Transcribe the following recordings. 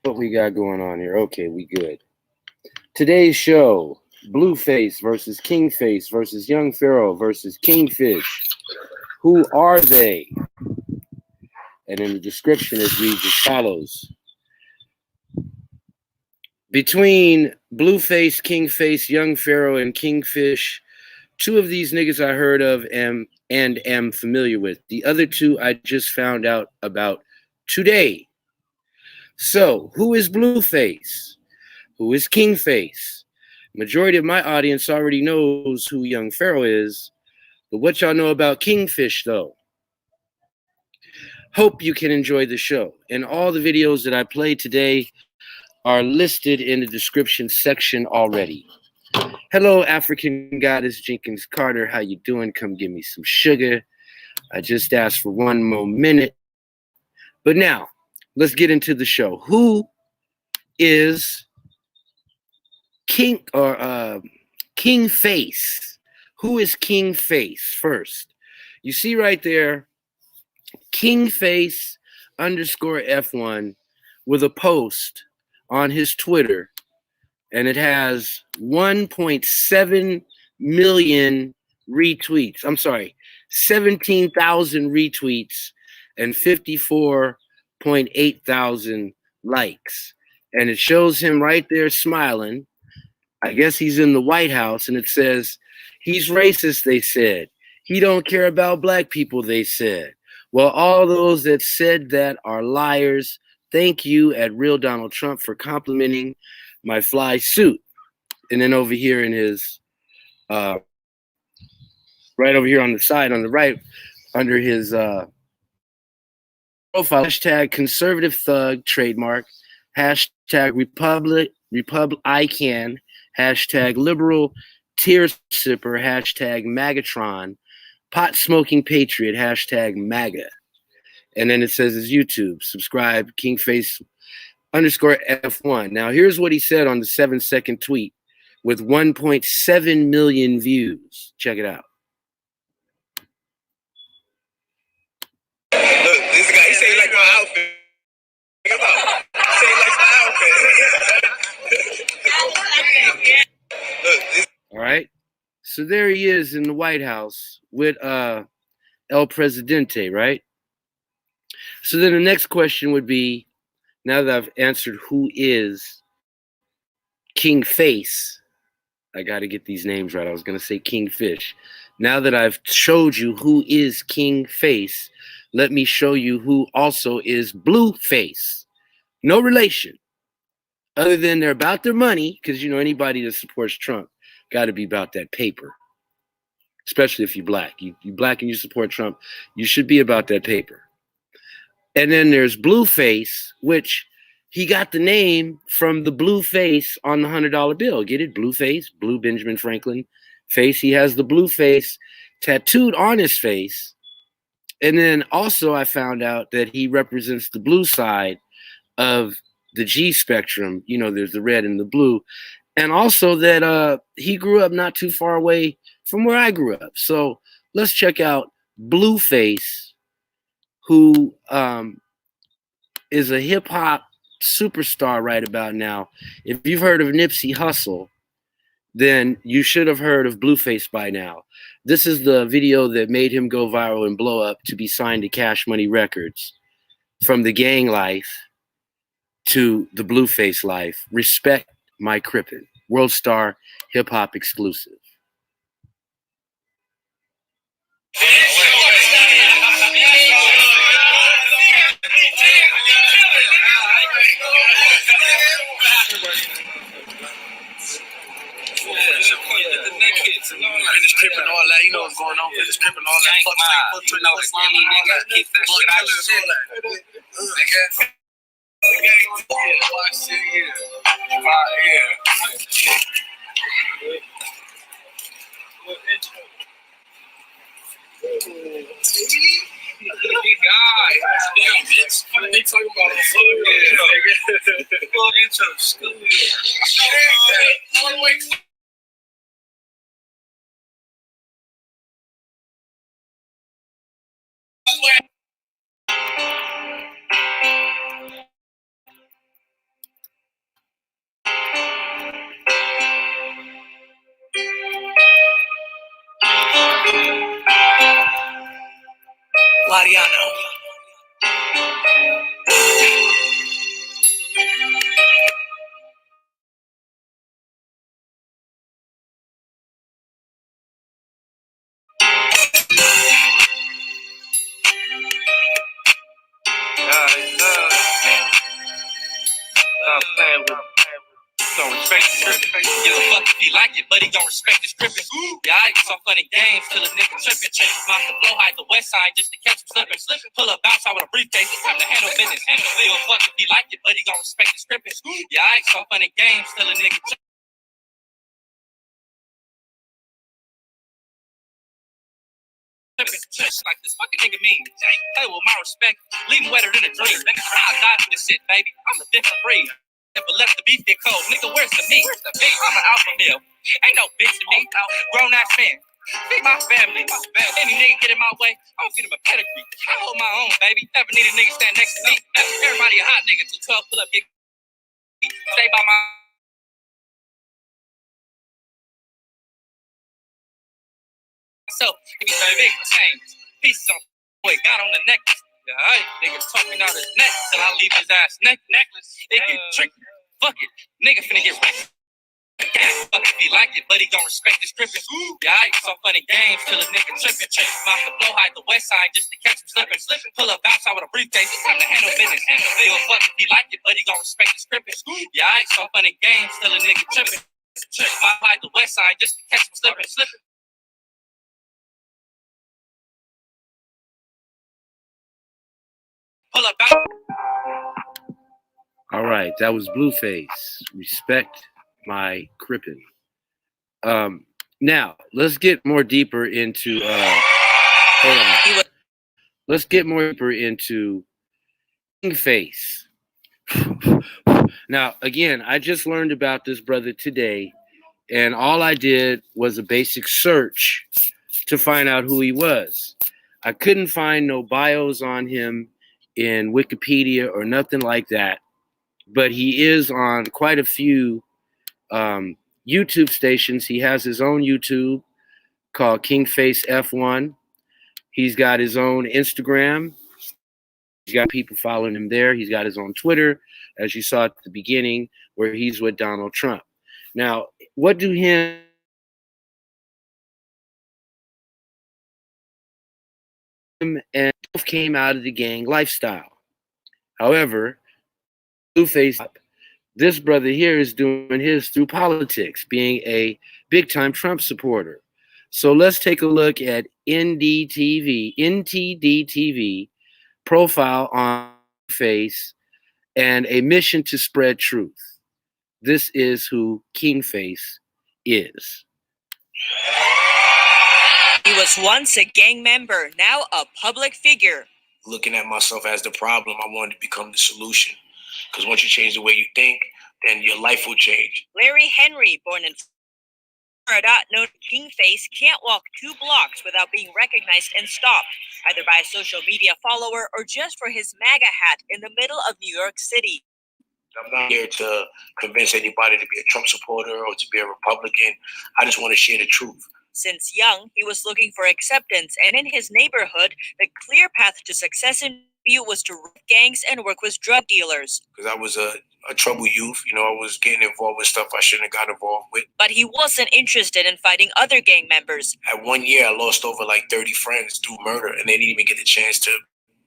What we got going on here? Okay, we good. Today's show: BlueFace versus Kingface versus Young Pharoah versus Kingfish. Who are they? And in the description, it reads as follows: between BlueFace, Kingface, Young Pharoah, and Kingfish, two of these niggas I heard of and am familiar with. The other two I just found out about today. So, who is BlueFace? Who is Kingface? Majority of my audience already knows who Young Pharoah is, but what y'all know about Kingfish, though? Hope you can enjoy the show. And all the videos that I played today are listed in the description section already. Hello, African Goddess Jenkins Carter. How you doing? Come give me some sugar. I just asked for one more minute. But now, let's get into the show. Who is Kingface? Who is Kingface first? You see right there, Kingface underscore F1 with a post on his Twitter, and it has 1.7 million retweets. I'm sorry, 17,000 retweets and 54.8 thousand likes. And it shows him right there smiling. I guess he's in the White House, and it says, he's racist, they said. He don't care about black people, they said. Well, all those that said that are liars. Thank you at Real Donald Trump for complimenting my fly suit. And then over here in his, right over here on the side, on the right, under his profile, hashtag conservative thug, trademark, hashtag Republic I can, hashtag liberal tear sipper, hashtag Magatron, pot smoking patriot, hashtag MAGA. And then it says his YouTube, subscribe, Kingface underscore F1. Now here's what he said on the 7-second tweet with 1.7 million views. Check it out. Look, this guy, he say he like my outfit. He say he likes my outfit. Look, this. All right. So there he is in the White House with El Presidente, right? So then the next question would be, now that I've answered who is Kingface, I got to get these names right. I was going to say Kingfish. Now that I've showed you who is Kingface, let me show you who also is BlueFace. No relation. Other than they're about their money, because, you know, anybody that supports Trump got to be about that paper. Especially if you're black. You black and you support Trump, you should be about that paper. And then there's BlueFace, which he got the name from the blue face on the $100 bill. Get it? BlueFace, Blue Benjamin Franklin face. He has the blue face tattooed on his face. And then also I found out that he represents the blue side of the G spectrum. You know, there's the red and the blue. And also that he grew up not too far away from where I grew up. So let's check out BlueFace, who is a hip-hop superstar right about now. If you've heard of Nipsey Hussle, then you should have heard of BlueFace by now. This is the video that made him go viral and blow up to be signed to Cash Money Records. From the gang life to the BlueFace life. Respect my Crypn. World Star Hip Hop exclusive. Finish Crypn all that, you know what's going on. Finish Crypn all that. Fuck you know the silly nigga. Keep that shit out of shit. Nigga. Watch shit here. They talking about a full intro school. Thotiana. Don't respect the script. Give a fuck if he like it, but he don't respect the script. Yeah, I get some funny games till a nigga tripping. Mouth the flow, hide the west side just to catch him slipping. Pull up, bounce out with a briefcase. It's time to handle business. Give a fuck if he like it, but he don't respect the script. Yeah, I get some funny games till a nigga tripping. Like this fucking nigga mean. Hey, with my respect, leave him wetter than a dream. I'll die for this shit, baby. I'm a different breed. Never left the beef get cold. Nigga, where's the meat? I'm an alpha male. Ain't no bitch in me. Grown ass man. Feed my family. Any nigga get in my way, I'll feed him a pedigree. I hold my own, baby. Never need a nigga stand next to me. Everybody a hot nigga till 12 pull up, get stay by myself. Give me some big chains. Pieces on boy got on the necklace. Yeah, nigga talking out his neck till I leave his ass necklace. It get tricky. Fuck it. Nigga finna get wrecked. Fuck if he like it, but he don't respect the scripting. Yeah, I some funny games till a nigga tripping. Mouth the flow, hide the west side just to catch him slipping. Pull up, bounce out with a briefcase. It's time to handle business. Give a fuck if he like it, but he don't respect the scripting. Yeah, I some funny games till a nigga tripping. Mouth hide the west side just to catch him slipping. Pull up, bounce. All right, that was BlueFace. Respect my Crypn. Now let's get more deeper into. Hold on. Let's get more deeper into Kingface. Now, again, I just learned about this brother today, and all I did was a basic search to find out who he was. I couldn't find no bios on him in Wikipedia or nothing like that, but he is on quite a few YouTube stations. He has his own YouTube called Kingface F1. He's got his own Instagram. He's got people following him there. He's got his own Twitter, as you saw at the beginning, where he's with Donald Trump. Now, what do him and both came out of the gang lifestyle? However, BlueFace, this brother here is doing his through politics, being a big-time Trump supporter. So let's take a look at NTDTV profile on Face and a mission to spread truth. This is who Kingface is. He was once a gang member, now a public figure. Looking at myself as the problem, I wanted to become the solution. Because once you change the way you think, then your life will change. Larry Henry, born in Florida, known as Kingface, can't walk 2 blocks without being recognized and stopped, either by a social media follower or just for his MAGA hat in the middle of New York City. I'm not here to convince anybody to be a Trump supporter or to be a Republican. I just want to share the truth. Since young, he was looking for acceptance, and in his neighborhood, the clear path to success in view was to rob gangs and work with drug dealers. Because I was a troubled youth, I was getting involved with stuff I shouldn't have got involved with. But he wasn't interested in fighting other gang members. At 1 year, I lost over like 30 friends through murder, and they didn't even get the chance to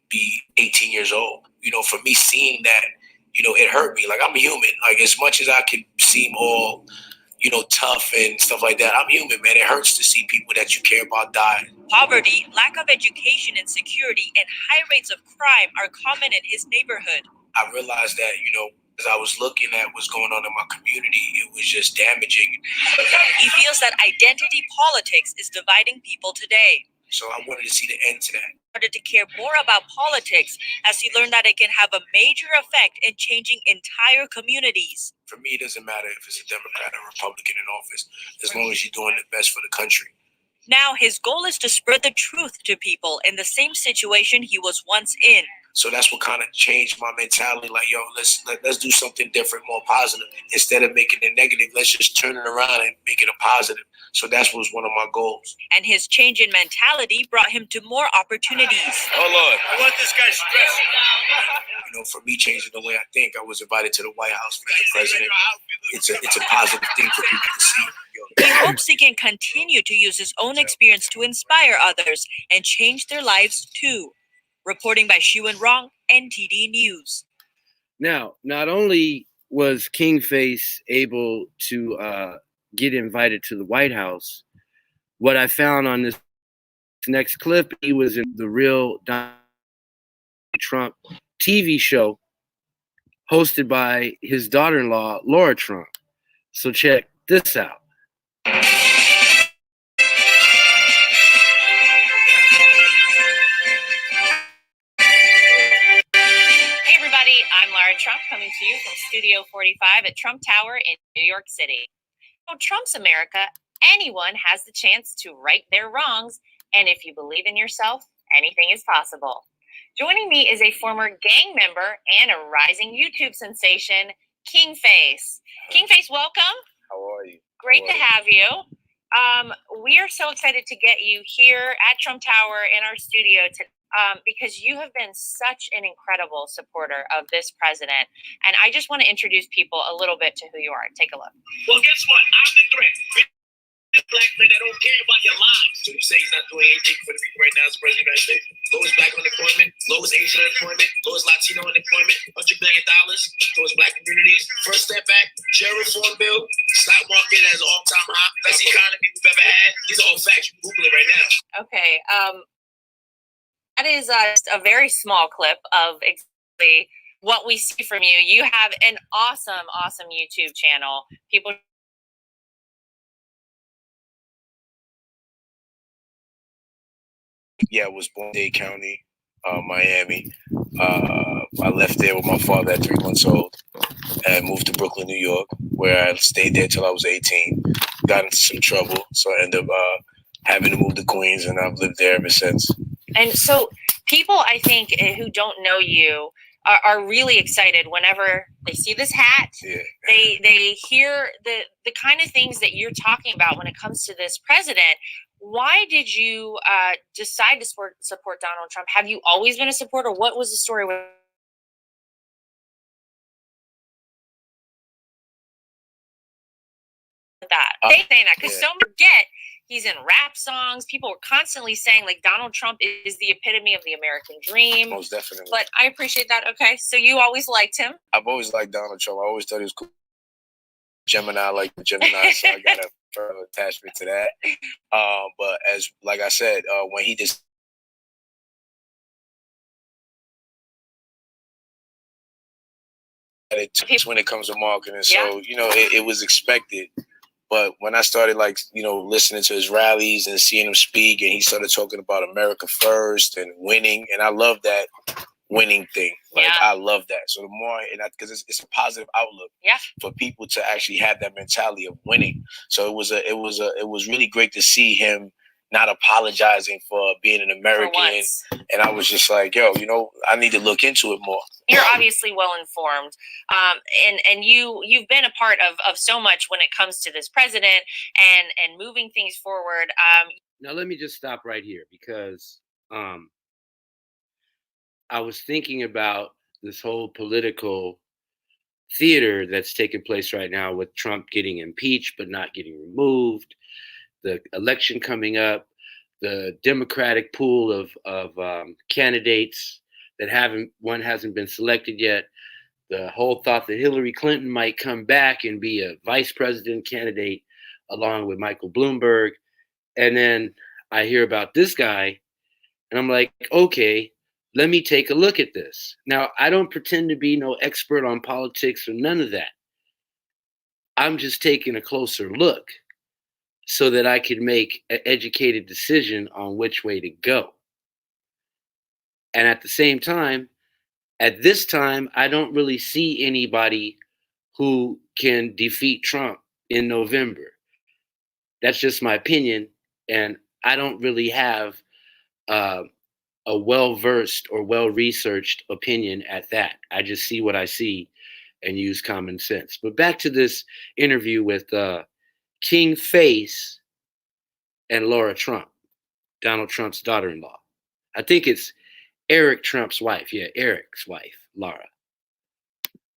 be 18 years old. For me, seeing that, it hurt me. Like, I'm human. Like, as much as I could seem all, tough and stuff like that, I'm human, man. It hurts to see people that you care about die. Poverty, lack of education and security, and high rates of crime are common in his neighborhood. I realized that, as I was looking at what's going on in my community, it was just damaging. He feels that identity politics is dividing people today. So I wanted to see the end to that. He started to care more about politics as he learned that it can have a major effect in changing entire communities. For me, it doesn't matter if it's a Democrat or Republican in office, as long as you're doing the best for the country. Now his goal is to spread the truth to people in the same situation he was once in. So that's what kind of changed my mentality. Like, yo, let's do something different, more positive. Instead of making it negative, let's just turn it around and make it a positive. So that was one of my goals. And his change in mentality brought him to more opportunities. Oh, Lord. I want this guy stressed. You know, for me changing the way I think, I was invited to the White House with the president. It's a positive thing for people to see. He hopes he can continue to use his own experience to inspire others and change their lives too. Reporting by Shu and Rong, NTD News. Now, not only was Kingface able to get invited to the White House, what I found on this next clip, he was in the real Donald Trump TV show hosted by his daughter-in-law, Laura Trump. So check this out. I'm Laura Trump, coming to you from Studio 45 at Trump Tower in New York City. So Trump's America, anyone has the chance to right their wrongs, and if you believe in yourself, anything is possible. Joining me is a former gang member and a rising YouTube sensation, Kingface. Kingface, welcome. How are you? Great to have you. We are so excited to get you here at Trump Tower in our studio today. Because you have been such an incredible supporter of this president. And I just want to introduce people a little bit to who you are. Take a look. Well, guess what? I'm the threat. This black man that don't care about your lives. So you say he's not doing anything for the people right now as president of the United States? Lowest black unemployment, lowest Asian unemployment, lowest Latino unemployment, $100 billion towards black communities. First step back, share reform bill, stock market has an all-time high, best economy we've ever had. These are all facts. You can Google it right now. Okay. That is a very small clip of exactly what we see from you. You have an awesome, awesome YouTube channel. People. Yeah, I was born in Dade County, Miami. I left there with my father at 3 months old and moved to Brooklyn, New York, where I stayed there till I was 18. Got into some trouble, so I ended up having to move to Queens, and I've lived there ever since. And so people, I think, who don't know you are really excited whenever they see this hat. Yeah. They hear the kind of things that you're talking about when it comes to this president. Why did you decide to support Donald Trump? Have you always been a supporter? What was the story with that? They saying that because so many forget he's in rap songs. People were constantly saying like Donald Trump is the epitome of the American dream. Most definitely. But I appreciate that. Okay, so you always liked him. I've always liked Donald Trump. I always thought he was cool. Gemini, like Gemini, so I got a further attachment to that. But as like I said, when he just it's when it comes to marketing, so you know it was expected. But when I started, like, you know, listening to his rallies and seeing him speak, and he started talking about America first and winning, and I love that winning thing. Like, I love that. So the more, and because it's a positive outlook for people to actually have that mentality of winning. So it was really great to see him not apologizing for being an American. And I was just like, yo, you know, I need to look into it more. You're obviously well informed. And you've been a part of so much when it comes to this president and moving things forward. Now let me just stop right here because I was thinking about this whole political theater that's taking place right now with Trump getting impeached but not getting removed, the election coming up, the Democratic pool of candidates that hasn't been selected yet, the whole thought that Hillary Clinton might come back and be a vice president candidate along with Michael Bloomberg. And then I hear about this guy and I'm like, okay, let me take a look at this. Now, I don't pretend to be no expert on politics or none of that. I'm just taking a closer look so that I could make an educated decision on which way to go. And at the same time, at this time, I don't really see anybody who can defeat Trump in November. That's just my opinion. And I don't really have a a well-versed or well-researched opinion at that. I just see what I see and use common sense. But back to this interview with Kingface and Laura Trump, Donald Trump's daughter-in-law. I think it's Eric Trump's wife. Yeah, Eric's wife, Laura.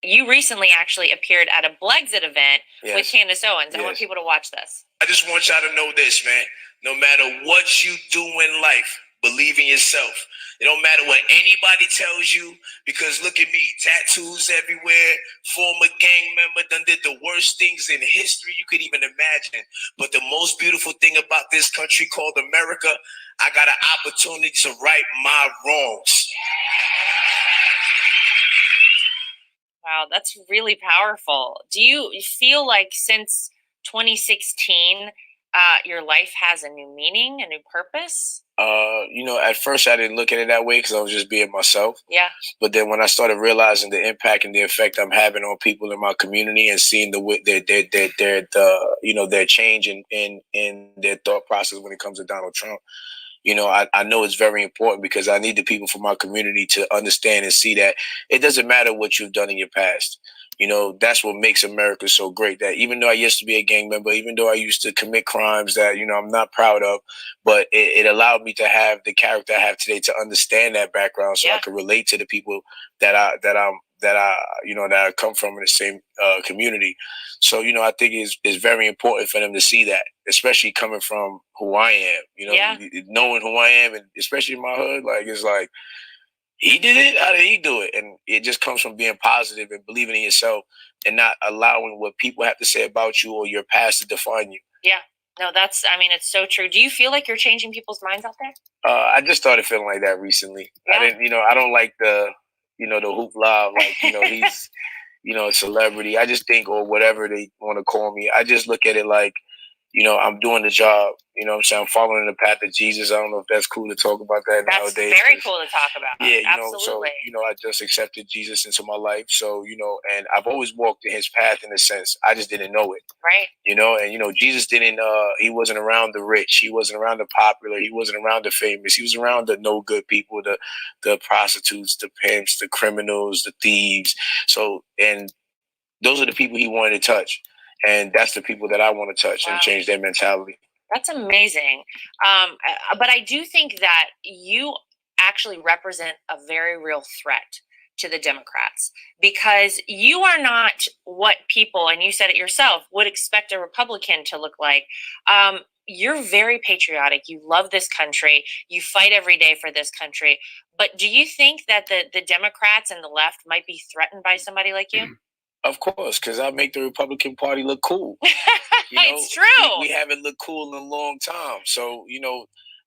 You recently actually appeared at a Blexit event with Candace Owens. I want people to watch this. I just want y'all to know this, man. No matter what you do in life, believe in yourself. It don't matter what anybody tells you, because look at me, tattoos everywhere, former gang member, done did the worst things in history you could even imagine. But the most beautiful thing about this country called America, I got an opportunity to right my wrongs. Wow, that's really powerful. Do you feel like since 2016, your life has a new meaning, a new purpose? At first I didn't look at it that way because I was just being myself. Yeah. But then when I started realizing the impact and the effect I'm having on people in my community and seeing their change in their thought process when it comes to Donald Trump, I know it's very important, because I need the people from my community to understand and see that it doesn't matter what you've done in your past. That's what makes America so great, that even though I used to be a gang member, even though I used to commit crimes that, I'm not proud of, but it allowed me to have the character I have today, to understand that background, so I could relate to the people that I come from in the same community. So, I think it's very important for them to see that, especially coming from who I am, knowing who I am, and especially in my hood, it's like, he did it. How did he do it? And it just comes from being positive and believing in yourself, and not allowing what people have to say about you or your past to define you. Yeah. No, it's so true. Do you feel like you're changing people's minds out there? I just started feeling like that recently. Yeah. I don't like the hoopla, he's, a celebrity. I just think, or whatever they want to call me, I just look at it like, I'm doing the job. I'm following the path of Jesus. I don't know if that's cool to talk about that nowadays. That's very cool to talk about. Yeah, absolutely. So, I just accepted Jesus into my life. So, and I've always walked in his path in a sense. I just didn't know it. Right. And, Jesus he wasn't around the rich. He wasn't around the popular. He wasn't around the famous. He was around the no good people, the prostitutes, the pimps, the criminals, the thieves. So, and those are the people he wanted to touch. And that's the people that I want to touch and change their mentality. That's amazing. But I do think that you actually represent a very real threat to the Democrats, because you are not what people, and you said it yourself, would expect a Republican to look like. You're very patriotic. You love this country. You fight every day for this country. But do you think that the Democrats and the left might be threatened by somebody like you? Of course, because I make the Republican Party look cool. It's true. We haven't looked cool in a long time. So,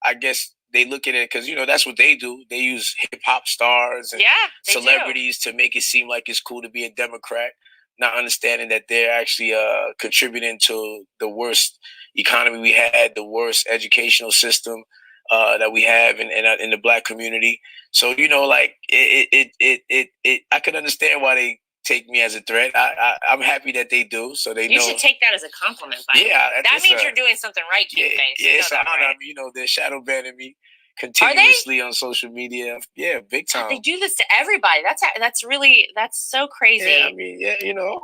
I guess they look at it because, that's what they do. They use hip hop stars and celebrities to make it seem like it's cool to be a Democrat, not understanding that they're actually contributing to the worst economy we had, the worst educational system that we have in the Black community. So, I can understand why they take me as a threat. I'm happy that they do, so they know. You should take that as a compliment. That means you're doing something right, Kingface. Yeah, it's an honor. Right? They're shadow banning me continuously on social media. Yeah, big time. They do this to everybody. That's so crazy. Yeah,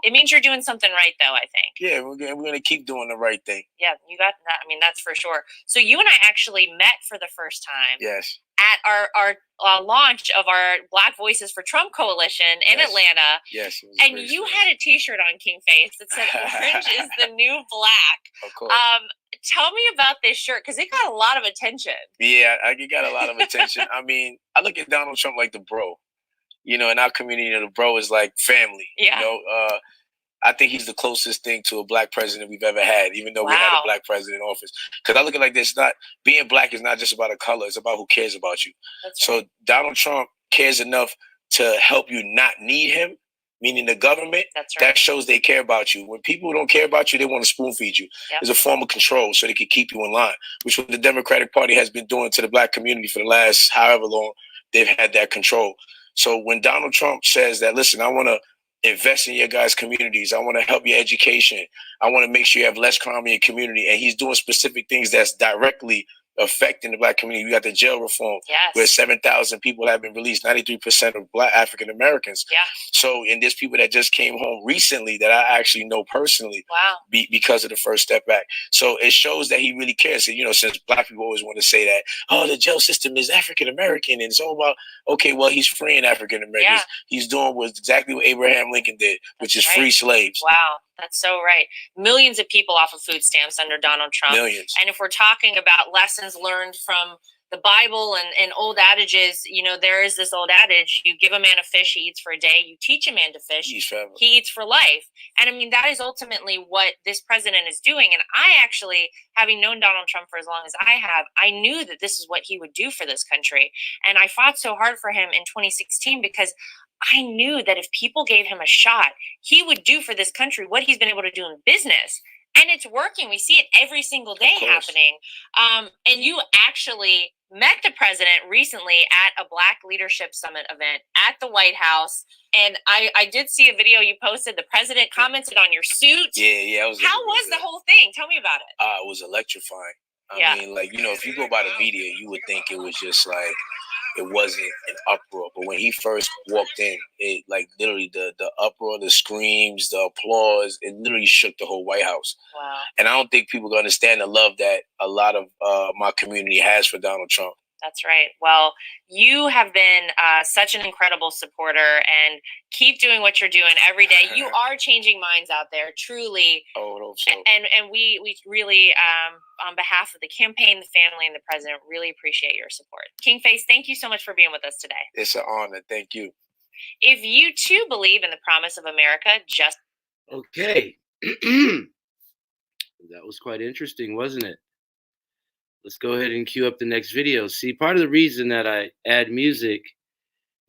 it means you're doing something right, though, I think. Yeah, we're gonna keep doing the right thing. Yeah, you got that. That's for sure. So you and I actually met for the first time. Yes. At our launch of our Black Voices for Trump coalition in Atlanta. Yes. And you had a T-shirt on, Kingface, that said "Orange is the new black." Of course. Tell me about this shirt, because it got a lot of attention. Yeah, it got a lot of attention. I look at Donald Trump like the bro. In our community, the bro is like family. Yeah. I think he's the closest thing to a Black president we've ever had, even though we had a Black president in office. Because I look at it like this: being Black is not just about a color; it's about who cares about you. That's right. So Donald Trump cares enough to help you not need him, meaning the government. That's right. That shows they care about you. When people don't care about you, they want to spoon feed you. Yep. It's a form of control, so they can keep you in line, which what the Democratic Party has been doing to the Black community for the last however long they've had that control. So when Donald Trump says that, listen, I want to invest in your guys' communities. I want to help your education. I want to make sure you have less crime in your community. And he's doing specific things that's directly affecting the Black community. We got the jail reform, Yes. where 7,000 people have been released, 93% of Black African Americans. Yeah. So, and there's people that just came home recently that I actually know personally. Wow. Because of the First Step Back. So it shows that he really cares. And, you know, since Black people always want to say that, oh, the jail system is African American, and it's all about, okay, well, he's freeing African Americans. Yeah. He's doing exactly what Abraham Lincoln did, which is free slaves. Wow. That's so right. Millions of people off of food stamps under Donald Trump. Millions. And if we're talking about lessons learned from the Bible and old adages, you know, there is this old adage, you give a man a fish, he eats for a day. You teach a man to fish, he eats for life. And I mean, that is ultimately what this president is doing. And I actually, having known Donald Trump for as long as I have, I knew that this is what he would do for this country. And I fought so hard for him in 2016 because I knew that if people gave him a shot, he would do for this country what he's been able to do in business. And it's working. We see it every single day happening. And you actually met the president recently at a Black Leadership Summit event at the White House. And I did see a video you posted. The president commented on your suit. Yeah. How was the whole thing? Tell me about it. It was electrifying. I mean, like, you know, if you go by the media, you would think it was just like, it wasn't an uproar. But when he first walked in, it like literally the uproar, the screams, the applause, it literally shook the whole White House. Wow. And I don't think people can understand the love that a lot of my community has for Donald Trump. That's right. Well, you have been such an incredible supporter, and keep doing what you're doing every day. You are changing minds out there, truly. Oh, I hope so. And we really, on behalf of the campaign, the family, and the president, really appreciate your support. Kingface, thank you so much for being with us today. It's an honor. Thank you. If you too believe in the promise of America, just okay. That was quite interesting, wasn't it? Let's go ahead and cue up the next video. See, part of the reason that I add music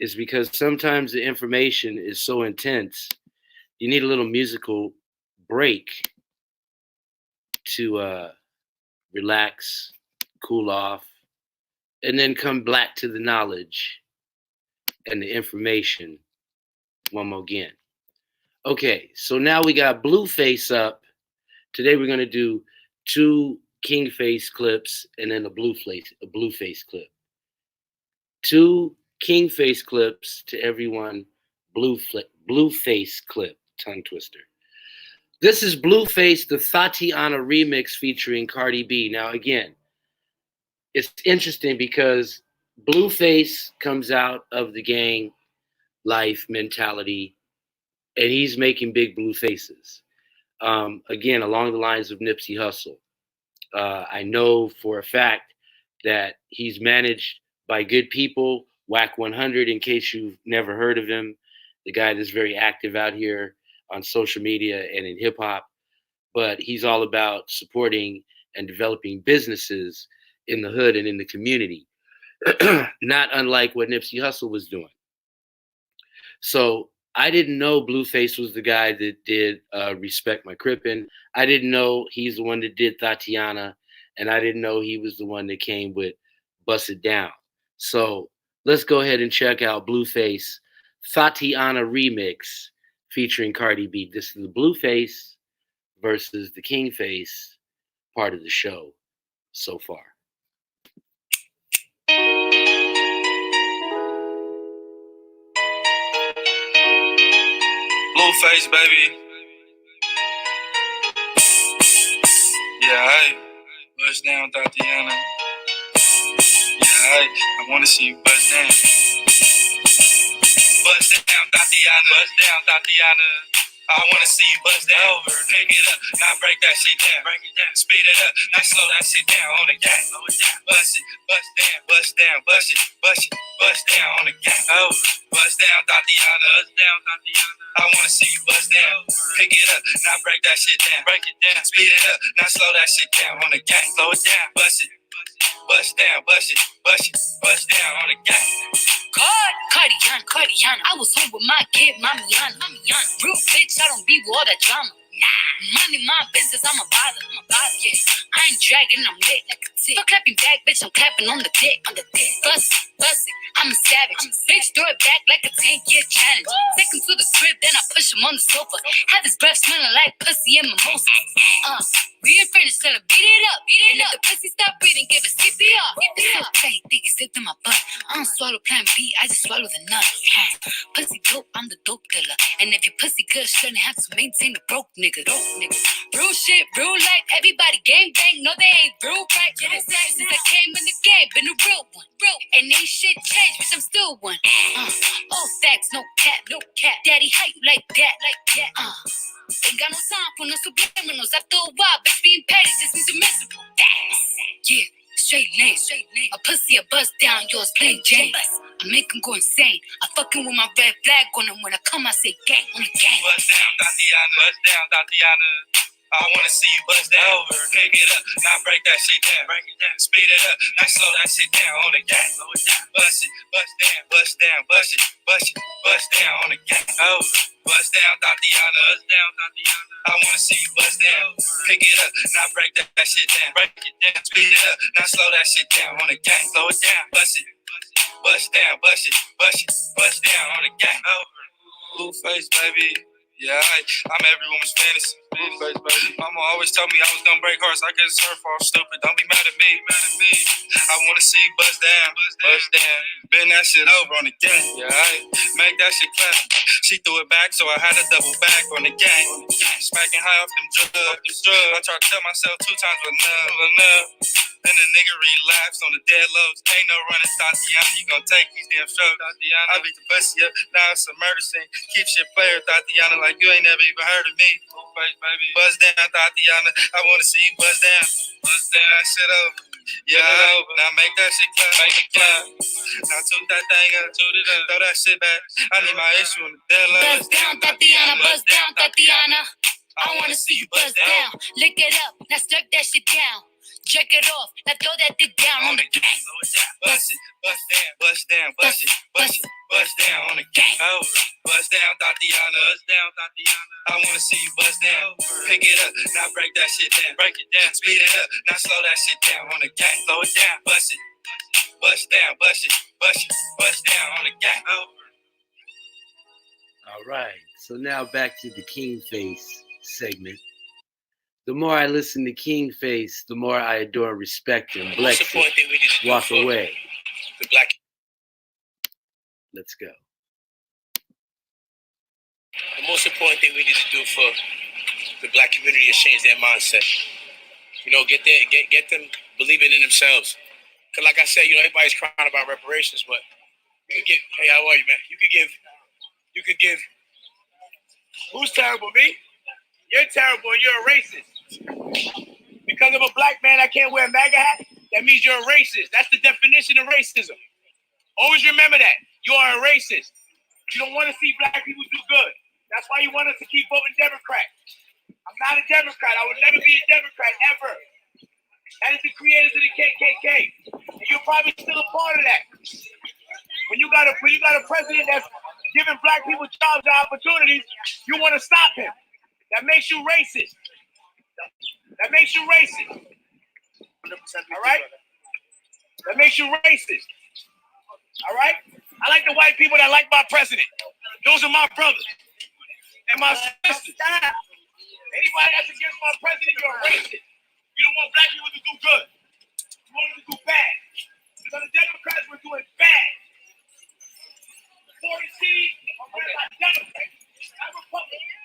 is because sometimes the information is so intense, you need a little musical break to relax, cool off, and then come back to the knowledge and the information one more again. Okay, so now we got BlueFace up. Today we're going to do 2 Kingface clips and then a BlueFace clip. 2 Kingface clips to everyone. BlueFace clip, tongue twister. This is BlueFace, the Thotiana remix featuring Cardi B. Now again, it's interesting because BlueFace comes out of the gang life mentality, and he's making big blue faces. Again, along the lines of Nipsey Hussle. I know for a fact that he's managed by good people. Whack 100, in case you've never heard of him, the guy that's very active out here on social media and in hip hop. But he's all about supporting and developing businesses in the hood and in the community, not unlike what Nipsey Hussle was doing. So I didn't know BlueFace was the guy that did Respect My Crypn. I didn't know he's the one that did Thotiana, and I didn't know he was the one that came with Bussdown. So let's go ahead and check out BlueFace Thotiana remix featuring Cardi B. This is the BlueFace versus the Kingface part of the show so far. BlueFace, baby. Yeah, hey. Bust down, Thotiana. Yeah, hey. I wanna see you bust down. Bust down, Thotiana. Bust down, Thotiana. I wanna see you bust that over. Pick it up, now break that shit down. Break it down, speed it up, now slow that shit down on the gas. Slow it down, bust it, bust down, bust down, bust it, bust it, bust down on the gas. Over, bust down, Thotiana. Bust down, Thotiana. I wanna see you bust down. Pick it up, now break that shit down. Break it down, speed it up, now slow that shit down on the gas. Slow it down, bust it, bust down, bust it, bust it, bust down on the gas. Cardiana. I was home with my kid, Mamiana. Real bitch, I don't be with all that drama. Nah, money, my business, I'm a bother. Yeah, I ain't dragging, I'm lit like a tick. Fuck clapping back, bitch, I'm clapping on the dick. Bust it, I'm a savage. Bitch, throw it back like a 10-year challenge. Take him to the crib, then I push him on the sofa. Have his breath smelling like pussy and mimosas. We ain't finished, tell him beat it up. And if the pussy stop breathing, give it CPR. It's so tight, think it's in my butt. I don't swallow plan B, I just swallow the nut. Pussy dope, I'm the dope dealer. And if your pussy good, shouldn't have to maintain a broke nigga. Real shit, real life, everybody gang bang. No, they ain't real right. Since I came in the game, been a real one. And ain't shit changed, bitch, I'm still one. All facts, no cap, no cap. Daddy, how you like that? Ain't got no time for no subliminals. After a while, bitch, being petty just means you're miserable. Yeah, straight lane. A pussy, a bust down, yours plain Jane. I make him go insane. I fucking with my red flag on him. When I come, I say gang on the gang. Bust down, Thotiana. Bust down, Thotiana. I wanna see you bust down. Pick it up, now break that shit down. Speed it up, now slow that shit down on the gang. Bust it, bust down, bust down, bust it, bust down on the gang. Bust down, Thotiana. Bust down, Thotiana. I wanna see you bust down. Pick it up, now break that shit down. Break it down, speed it up, now slow that shit down on the gang. Slow it down, bust it, bust down, bust it, bust down on the gang. BlueFace, baby. Yeah, I'm every woman's fantasy. Mama always told me I was gonna break hearts. I guess her fault, stupid. Don't be mad at me. I wanna see you bust down. Bend that shit over on the gang. Yeah, make that shit clap. She threw it back, so I had to double back on the gang. Smacking high off them drugs. I tried to tell myself 2 times enough. And the nigga relapsed on the dead lows. Ain't no running, Thotiana. You gon' take these damn shows, Thotiana. I beat the pussy up. Now it's a murder scene. Keep shit player, Thotiana, like you ain't never even heard of me. Baby. Buzz down, Thotiana. I wanna see you buzz down. Buzz down that shit over. Yeah, over. Now make that shit clap. Make it clap. Now toot that thing up. Toot it up. Throw that shit back. I need my issue on the dead lows. Buzz down, Thotiana. Buzz down, Thotiana. I wanna see you buzz down. Lick it up. Now slurp that shit down. Jerk it off, now throw that dick down on the gang. Bust it, bust down, bust down on the gang. Bust down, Thotiana. I wanna see you bust down. Pick it up, now break that shit down. Break it down, speed it up, now slow that shit down on the gang. Slow it down, bust it, bust down, bust down on the gang. All right. So now back to the Kingface segment. The more I listen to Kingface, the more I adore, respect him, bless him, walk away. The black. Let's go. The most important thing we need to do for the black community is change their mindset. You know, get them believing in themselves. Cause like I said, you know, everybody's crying about reparations, but you could give. Hey, how are you, man? You could give. Who's terrible, me? You're terrible and you're a racist. Because of a black man I can't wear a MAGA hat, that means you're a racist. That's the definition of racism. Always remember that. You are a racist. You don't want to see black people do good. That's why you want us to keep voting Democrat. I'm not a Democrat. I would never be a Democrat, ever. That is the creators of the KKK. And you're probably still a part of that. When you got a president that's giving black people jobs and opportunities, you want to stop him. That makes you racist. All right? That makes you racist. All right? I like the white people that like my president. Those are my brothers and my sisters. Anybody that's against my president, you're a racist. You don't want black people to do good. You want them to do bad. So the Democrats were doing bad. 40 cities are ran by Democrats, not Republicans.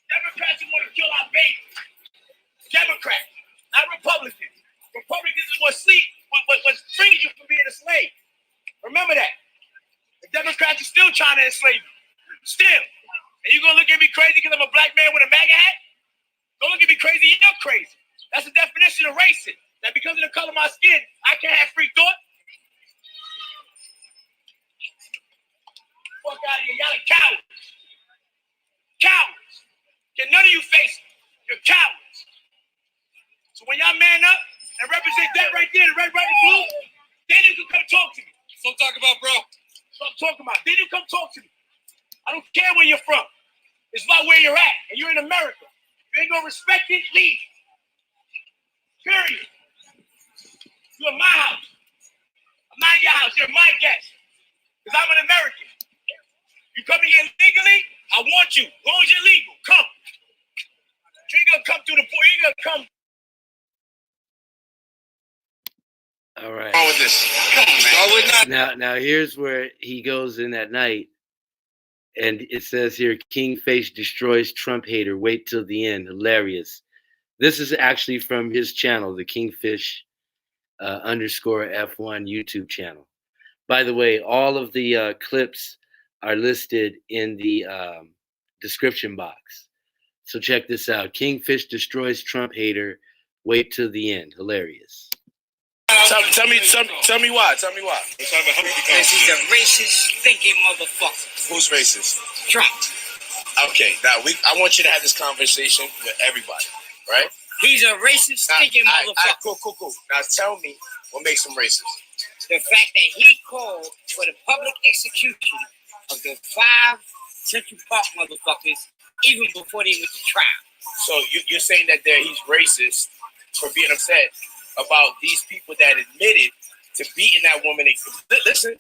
Democrats who want to kill our babies. Democrats, not Republicans. Republicans is what freed you from being a slave. Remember that. The Democrats are still trying to enslave you. Still. And you're going to look at me crazy because I'm a black man with a MAGA hat? Don't look at me crazy. You're crazy. That's the definition of racist. That because of the color of my skin, I can't have free thought. Fuck out of here. Y'all are cowards. Cowards. Can none of you face it? You're cowards. So when y'all man up and represent that right there, the red, white, and blue, then you can come talk to me. So I'm talking about, bro. So I'm talking about. Then you come talk to me. I don't care where you're from. It's about where you're at. And you're in America. You ain't gonna respect it, leave. Period. You're in my house. I'm not in your house. You're my guest. Because I'm an American. You coming here legally? I want you. As long as you're legal, come. You ain't gonna come through the border. You ain't gonna come All right. What's wrong with this? Come on, man. Now here's where he goes in at night, and it says here, Kingface destroys Trump hater. Wait till the end. Hilarious. This is actually from his channel, the Kingfish _ F1 YouTube channel. By the way, all of the clips are listed in the description box. So check this out. Kingfish destroys Trump hater. Wait till the end. Hilarious. Tell me why. Tell me why. Because he's a racist thinking motherfucker. Who's racist? Trump. Okay, now I want you to have this conversation with everybody, right? He's a racist thinking motherfucker. Cool. Now tell me what makes him racist. The fact that he called for the public execution of the 5 Central Park motherfuckers even before they went to trial. So you're saying that he's racist for being upset about these people that admitted to beating that woman. Listen.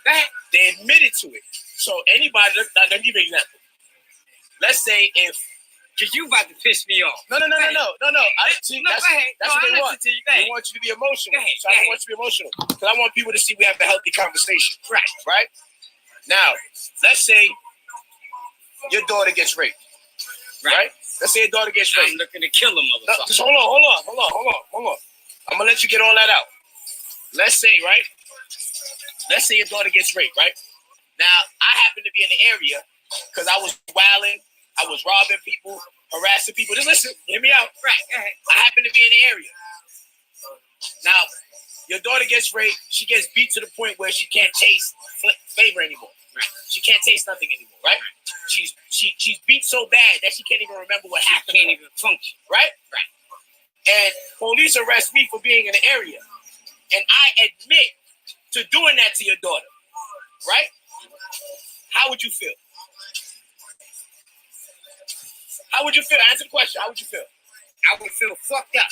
They admitted to it. So anybody, let me give you an example. Let's say if... Because you about to piss me off. No. That's what they want. They want you to be emotional. So I don't want you to be emotional. Because I want people to see we have a healthy conversation. Right? Now, let's say your daughter gets raped. Right? Let's say your daughter gets raped. I'm looking to kill a motherfucker. Just hold on. I'm going to let you get all that out. Let's say your daughter gets raped, right? Now, I happen to be in the area because I was wilding. I was robbing people, harassing people. Just listen, hear me out. Right. I happen to be in the area. Now, your daughter gets raped. She gets beat to the point where she can't taste flavor anymore. Right. She can't taste nothing anymore, right? She's beat so bad that she can't even remember what happened. She can't even function. Right? And police arrest me for being in the area. And I admit to doing that to your daughter. Right? How would you feel? How would you feel? Answer the question. How would you feel? I would feel fucked up.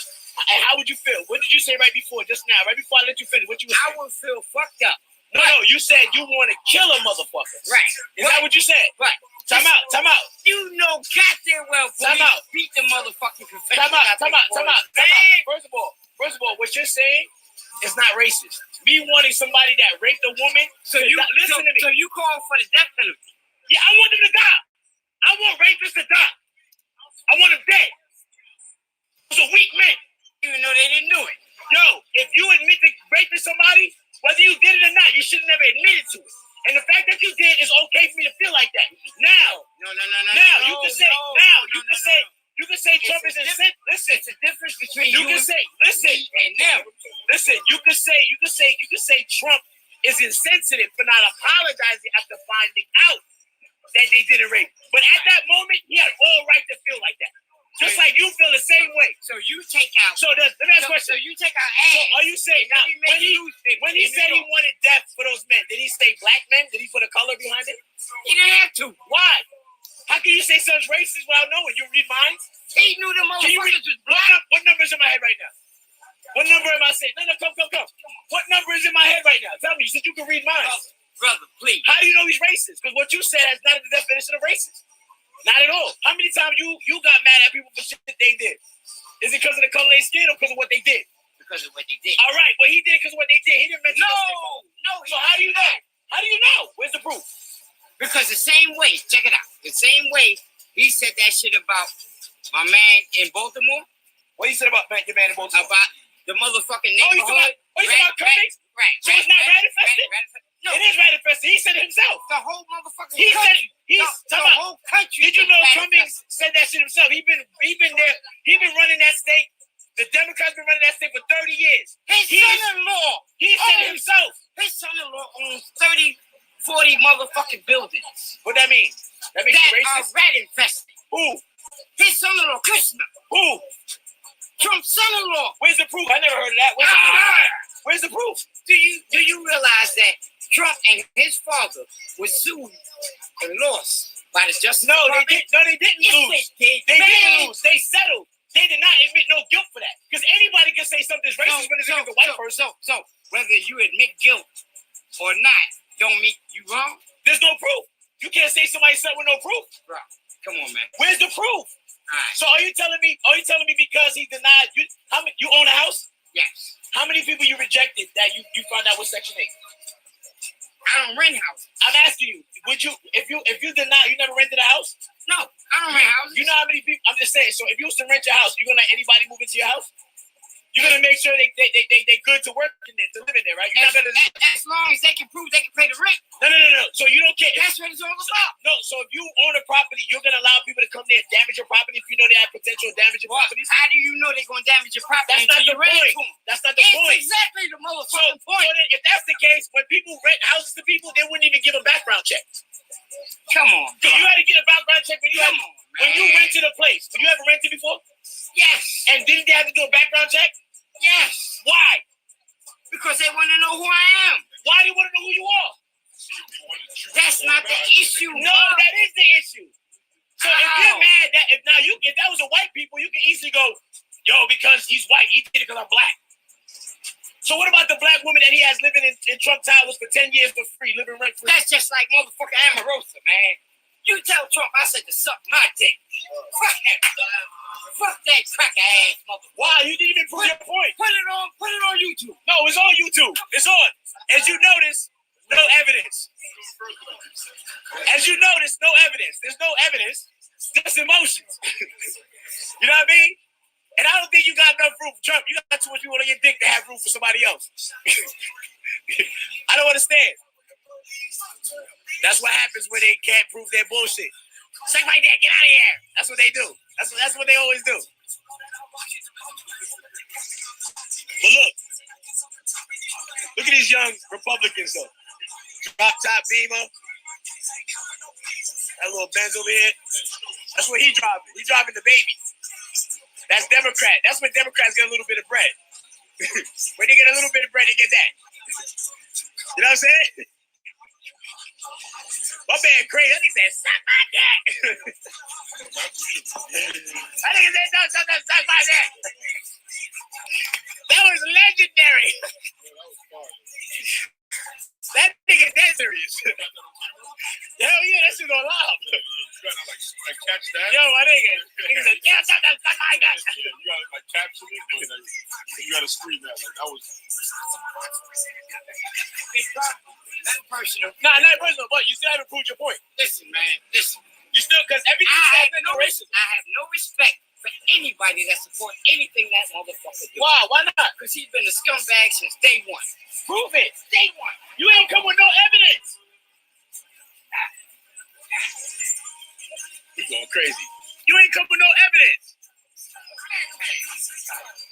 And how would you feel? What did you say right before, just now? Right before I let you finish, what you were saying? I would feel fucked up. No, you said you want to kill a motherfucker. Right. Is that what you said? Right. Time out. You know goddamn well police beat the motherfucking confession. Time out. First of all, what you're saying is not racist. Me wanting somebody that raped a woman. So you listen to me. So you call for the death penalty? Yeah, I want them to die. I want rapists to die. I want them dead. Those are weak men. Even though they didn't do it. Yo, if you admit to raping somebody, whether you did it or not, you should have never admitted to it. And the fact that you did is okay for me to feel like that. Now, you can say Trump is insensitive. Listen, it's a difference between you can say, listen, and them. Listen, you can say Trump is insensitive for not apologizing after finding out that they didn't rape. But at that moment, he had all right to feel like that. Just like you feel the same way. So you take out. Let me ask a question. So you take out ass. So are you saying now when he said he wanted death for those men, did he say black men? Did he put a color behind it? He didn't have to. Why? How can you say something's racist without knowing? You read minds? He knew the motherfuckers was black. What number is in my head right now? What number am I saying? No, come. What number is in my head right now? Tell me. You said you can read minds. Brother, please. How do you know he's racist? Because what you said has not the definition of racist. Not at all. How many times you got mad at people for shit that they did? Is it because of the color of their skin or because of what they did? Because of what they did. All right, well, he did because of what they did. He didn't mention No. So how do you know? How do you know? Where's the proof? Because the same way, check it out. The same way he said that shit about my man in Baltimore. What he said about your man in Baltimore? About the motherfucking neighborhood. You talking about Kingface? Right. So it's not rat-infested? No. It is rat-infested. He said it himself. The whole motherfucking country. The whole country. Did you know Cummings said that shit himself? He been there. He been running that state. The Democrats been running that state for 30 years. His son-in-law. He said it himself. His son-in-law owns 30, 40 motherfucking buildings. What that mean? That makes you racist? Are rat-infested. Who? His son-in-law, Krishna. Who? Trump's son-in-law. Where's the proof? I never heard of that. Where's the proof? Do you realize that Trump and his father were sued and lost by the Justice Department? They didn't lose. They didn't lose. They settled. They did not admit no guilt for that. Because anybody can say something's racist when it's against a white person. So whether you admit guilt or not, don't make you wrong. There's no proof. You can't say somebody said with no proof. Bro, come on, man. Where's the proof? Right. So are you telling me because he denied you? You own a house? Yes. How many many people you rejected that you found out was Section 8? I don't rent houses. I'm asking you, would you, if you deny, you never rented a house? No, I don't rent houses. You know how many people, I'm just saying, so if you was to rent your house, you gonna let anybody move into your house? You're gonna make sure they good to work in there, to live in there, right? You're not gonna as long as they can prove they can pay the rent. No. So you don't care. That's what it's all about. No, so if you own a property, you're gonna allow people to come there and damage your property if you know they have potential damage your properties? How do you know they're gonna damage your property? That's not the point. That's not the point. Exactly the motherfucking point. So then if that's the case, when people rent houses to people, they wouldn't even give a background check. Come on. So you had to get a background check when you rented a place. Have you ever rented before? Yes. And didn't they have to do a background check? Yes. Why? Because they want to know who I am. Why do you want to know who you are? That's not the issue. No, that is the issue. So if you're mad that if that was a white people, you can easily go, yo, because he's white, he did it because I'm black. So what about the black woman that he has living in Trump Towers for 10 years for free, living rent free? That's just like motherfucker Amorosa, man. You tell Trump I said to suck my dick. Fuck him. Fuck that cracker ass motherfucker. Why? You didn't even prove your point. Put it on YouTube. No, it's on YouTube. It's on. As you notice, no evidence. As you notice, no evidence. There's no evidence. Just emotions. You know what I mean? And I don't think you got enough room for Trump. You got too much people on your dick to have room for somebody else. I don't understand. That's what happens when they can't prove their bullshit. Suck my dick, get out of here. That's what they do. That's what they always do. But look at these young Republicans though. Drop top Beamer. That little Benz over here. That's what he driving. He driving the baby. That's Democrat. That's when Democrats get a little bit of bread. When they get a little bit of bread, they get that. You know what I'm saying? My man crazy. That nigga said, suck my dick. That nigga said, suck my dick. That was legendary. That nigga dead serious. Hell yeah, that shit on live. You gotta like catch that. Yo, my nigga. Nigga said, yeah, suck my dick. You gotta like capture it and you gotta scream that. Like that was. Not personal. Nah, not personal, but you still haven't proved your point. Listen, man. Listen. You still, because everything I have no respect for anybody that supports anything that motherfucker do. Why? Why not? Because he's been a scumbag since day one. Prove it. Day one. You ain't come with no evidence. He's going crazy. You ain't come with no evidence.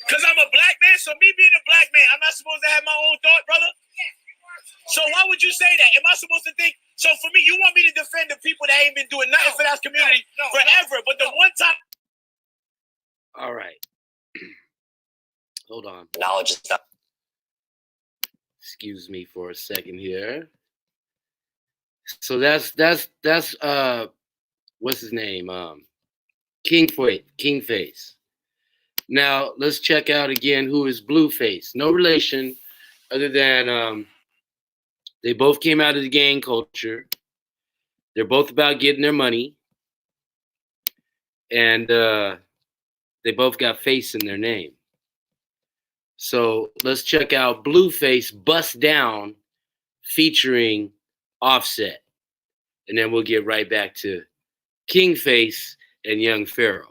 Because I'm a black man, so me being a black man, I'm not supposed to have my own thought, brother? So why would you say that? Am I supposed to think? So for me, you want me to defend the people that ain't been doing nothing for that community forever, but the one time. All right. Hold on. Knowledge is not. Excuse me for a second here. So that's what's his name? Kingface. Now let's check out again who is BlueFace. No relation, other than they both came out of the gang culture. They're both about getting their money, and they both got face in their name. So let's check out BlueFace Bussdown featuring Offset. And then we'll get right back to Kingface and Young Pharoah.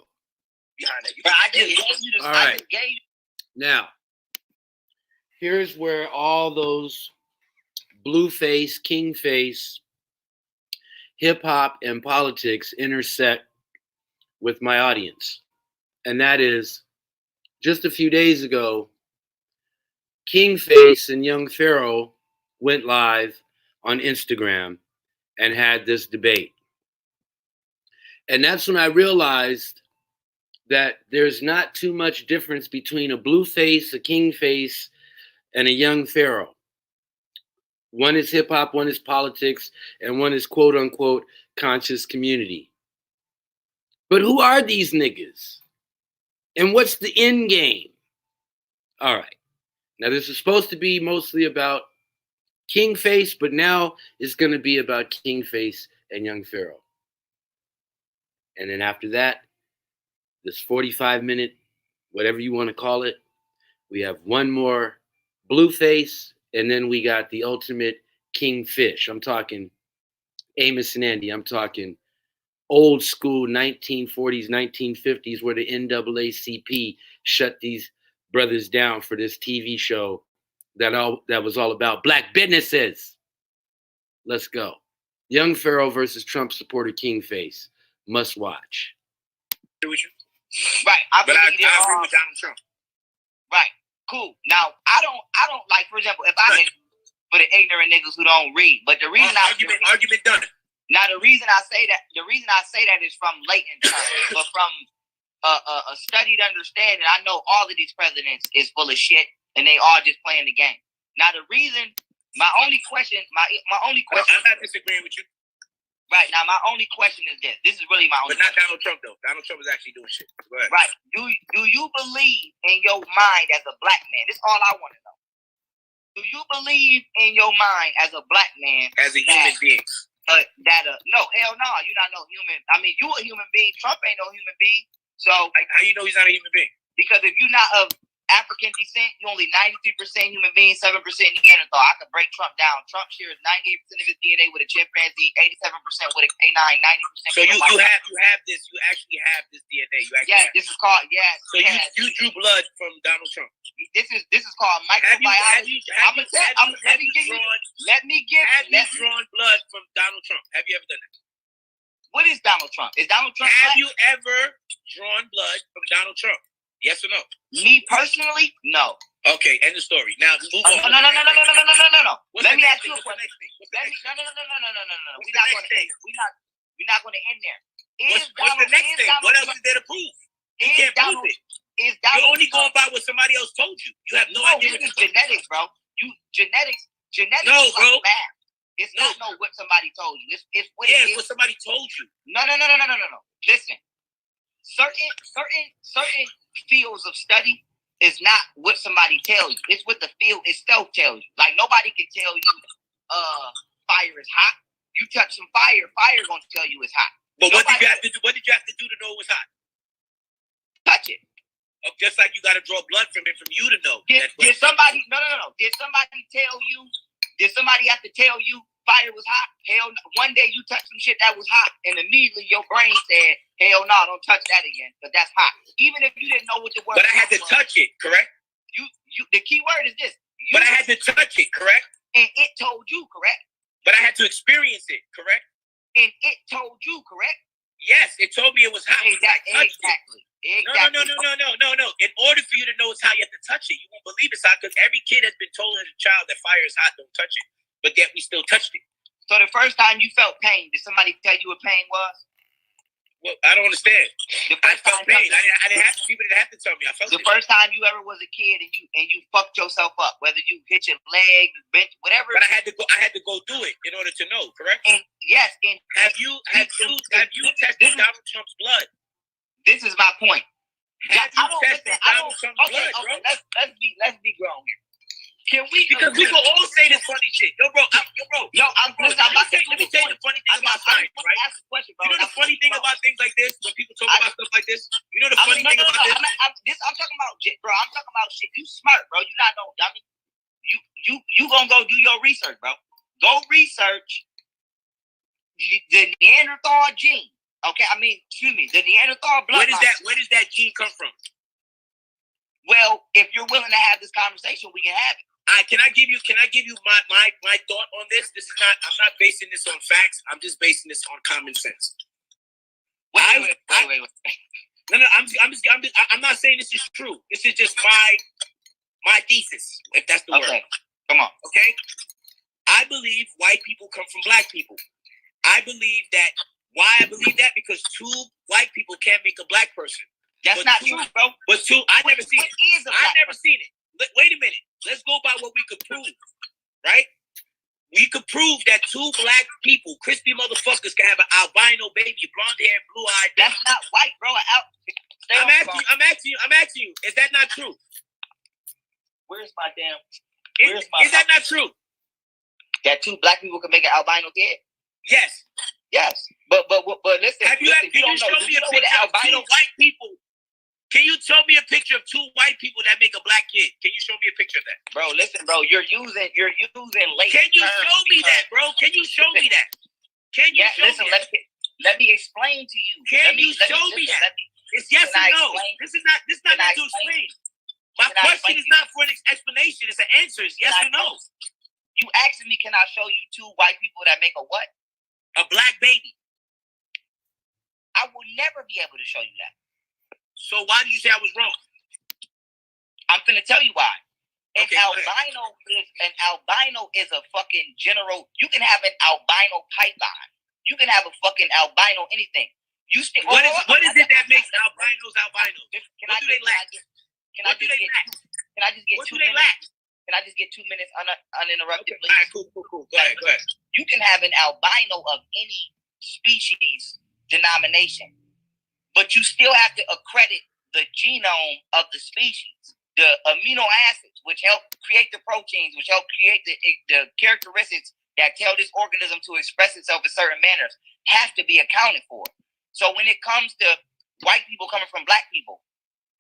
All right. Now, here's where all those BlueFace, Kingface, hip-hop, and politics intersect with my audience. And that is, just a few days ago, Kingface and Young Pharoah went live on Instagram and had this debate. And that's when I realized that there's not too much difference between a BlueFace, a Kingface, and a Young Pharoah. One is hip hop, one is politics, and one is quote unquote conscious community. But who are these niggas? And what's the end game? All right. Now this is supposed to be mostly about Kingface, but now it's going to be about Kingface and Young Pharoah. And then after that, this 45-minute, whatever you want to call it, we have one more BlueFace, and then we got the ultimate Kingfish. I'm talking Amos and Andy. I'm talking old school 1940s, 1950s, where the NAACP shut these brothers down for this TV show that was all about black businesses. Let's go. Young Pharoah versus Trump supporter Kingface. Must watch. Right. I agree with Donald Trump. Right. Cool. Now I don't like, for example, if I for the ignorant niggas who don't read, but the reason argument done. Now the reason I say that is from latent terms, but from a studied understanding. I know all of these presidents is full of shit, and they all just playing the game. Now the reason, my only question. I'm not disagreeing with you. Right. Now my only question is this. This is really my only. But not question. Donald Trump though. Donald Trump is actually doing shit. Go ahead. Right. Do you believe in your mind as a black man? This is all I want to know. Do you believe in your mind as a black man, as a human being? No, hell no. You're not no human. I mean, you a human being. Trump ain't no human being. So how you know he's not a human being? Because if you're not of African descent, you're only 93% human being, 7% Neanderthal. I could break Trump down. Trump shares 98% of his DNA with a chimpanzee, 87% with a canine, 90%. So you have this. You actually have this DNA. This is called So you drew blood from Donald Trump. This is called microbiology. Let me give drawn blood from Donald Trump? Have you ever done that? What is Donald Trump? Is Donald Trump? Have you ever drawn blood from Donald Trump? Yes or no? Me personally, no. Okay, end the story. Now move on. No. Let me ask you a question. No. We're not going to end there. What's the next thing? What else is there to prove? You can't prove it. You're only going by what somebody else told you. You have no idea. This is genetics, bro. Genetics. No, bro. Math. It's not what somebody told you. It's what it is. What somebody told you. No. Listen. Certain fields of study is not what somebody tells you. It's what the field itself tells you. Like nobody can tell you fire is hot. You touch some fire gonna tell you it's hot. But what did you have to do? What did you have to do to know it was hot? Touch it. Just like you gotta draw blood from it from you to know. Did somebody no. Did somebody tell you? Did somebody have to tell you fire was hot? Hell no. One day you touched some shit that was hot, and immediately your brain said, hell no, don't touch that again, because that's hot. Even if you didn't know what the word was. But I had to touch it, correct? You. The key word is this. But I had to touch it, correct? And it told you, correct? But I had to experience it, correct? And it told you, correct? Yes, it told me it was hot. Exactly. No. In order for you to know it's hot, you have to touch it. You won't believe it's hot because every kid has been told as a child that fire is hot, don't touch it. But yet we still touched it. So the first time you felt pain, did somebody tell you what pain was? Well, I don't understand. I felt pain. I didn't have to. People didn't have to tell me. I felt the first time you ever was a kid and you fucked yourself up, whether you hit your leg, you bent, whatever. But I had to go do it in order to know. Correct? And yes. And have you tested Donald Trump's blood? This is my point. Let's be grown here. Can we? Because we will all say this funny shit. Yo, bro. No, let me tell you the funny thing about science, right? You know the funny thing about things like this, when people talk about stuff like this? You know the funny thing about this? I'm talking about shit, bro. I'm talking about shit. You smart, bro. You not no dummy. You gonna go do your research, bro. Go research the Neanderthal gene. Okay, the Neanderthal blood. Where does that gene come from? Well, if you're willing to have this conversation, we can have it. Can I give you my thought on this? I'm not basing this on facts. I'm just basing this on common sense. Wait. No, I'm not saying this is true. This is just my thesis, if that's the word. Come on. Okay? I believe white people come from black people. I believe that. Why I believe that? Because two white people can't make a black person. That's not true, bro. But I've never seen it. Wait a minute. Let's go by what we could prove, right? We could prove that two black people, crispy motherfuckers, can have an albino baby, blonde hair, blue eyed. That's not white, bro. I'm asking you. Is that not true? Is that not true? That two black people can make an albino kid? Yes. But listen. Can you show me a picture of two white people? Can you show me a picture of two white people that make a black kid? Can you show me a picture of that? Bro, listen, bro. You're using late. Can you show me that, bro? Can you show me that? Can you show me that? Let me explain to you. Can you show me that? It's yes or no. This is not meant to explain. My question is not for an explanation. It's an answer. It's yes or no. You asking me, can I show you two white people that make a what? A black baby. I will never be able to show you that. So why do you say I was wrong? I'm finna tell you why. An Okay, albino is a fucking general. You can have an albino python. You can have a fucking albino anything. You still. What is it that makes albinos albinos? What do they lack? Can I just get 2 minutes? Can I just get 2 minutes uninterrupted, please? All right, cool. Go ahead. You can have an albino of any species denomination, but you still have to accredit the genome of the species, the amino acids, which help create the proteins, which help create the characteristics that tell this organism to express itself in certain manners, have to be accounted for. So when it comes to white people coming from black people,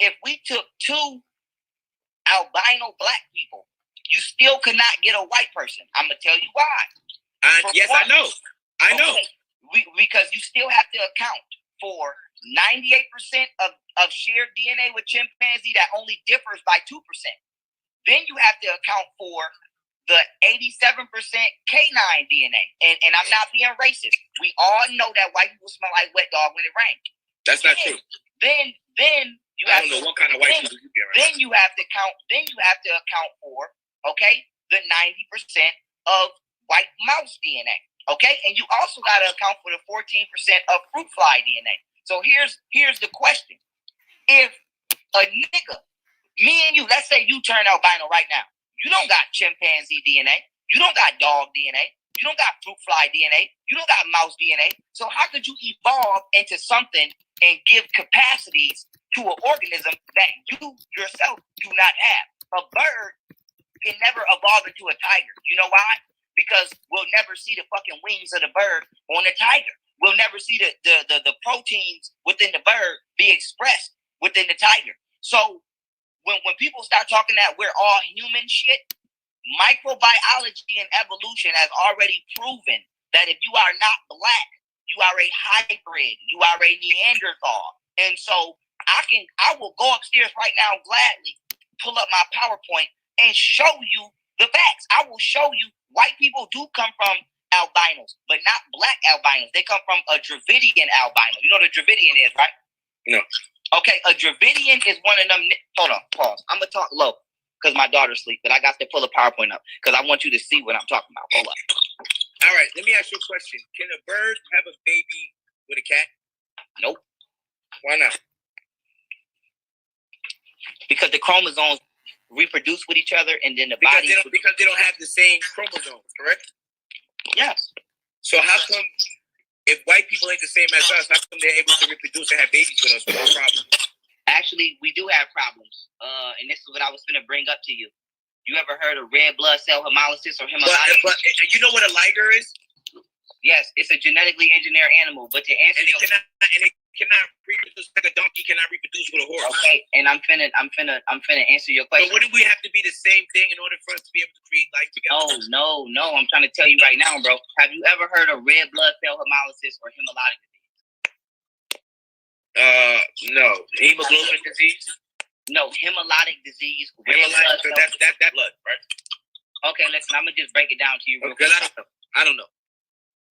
if we took two albino black people, you still could not get a white person. I'm going to tell you why. Yes, I know. Because you still have to account for 98% of shared DNA with chimpanzee that only differs by 2%. Then you have to account for the 87% canine DNA. And I'm not being racist. We all know that white people smell like wet dog when it rains. That's not true. Then you have to, what kind of white people you get right. Then you have to account for, okay, the 90% of white mouse DNA. Okay, and you also got to account for the 14% of fruit fly DNA. So here's the question: if a nigga, me and you, let's say you turn albino right now, you don't got chimpanzee DNA, you don't got dog DNA, you don't got fruit fly DNA, you don't got mouse DNA. So how could you evolve into something and give capacities to an organism that you yourself do not have? A bird can never evolve into a tiger. You know why? Because we'll never see the fucking wings of the bird on the tiger. We'll never see the proteins within the bird be expressed within the tiger. So when people start talking that we're all human shit, microbiology and evolution has already proven that if you are not black, you are a hybrid, you are a Neanderthal. And so I will go upstairs right now gladly, pull up my PowerPoint and show you the facts. I will show you white people do come from albinos, but not black albinos. They come from a Dravidian albino. You know what a Dravidian is, right? No. Okay, a Dravidian is one of them. Hold on, pause. I'm going to talk low because my daughter's asleep, but I got to pull a PowerPoint up because I want you to see what I'm talking about. Hold up. All right, let me ask you a question. Can a bird have a baby with a cat? Nope. Why not? Because the chromosomes reproduce with each other, and then because they don't have the same chromosomes, correct? Yes. So how come if white people ain't the same as us, how come they're able to reproduce and have babies with us without problems? Actually, we do have problems. And this is what I was going to bring up to you. You ever heard of red blood cell hemolysis or hemolysis? But you know what a liger is? Yes, it's a genetically engineered animal. But to answer it cannot reproduce like a donkey cannot reproduce with a horse. Okay, and I'm finna answer your question. So wouldn't we have to be the same thing in order for us to be able to create life together? No. I'm trying to tell you right now, bro. Have you ever heard of red blood cell hemolysis or hemolytic disease? No. Hemoglobin disease? No, hemolytic disease. That's blood, right? Okay, listen, I'm gonna just break it down to you real quick. I don't know.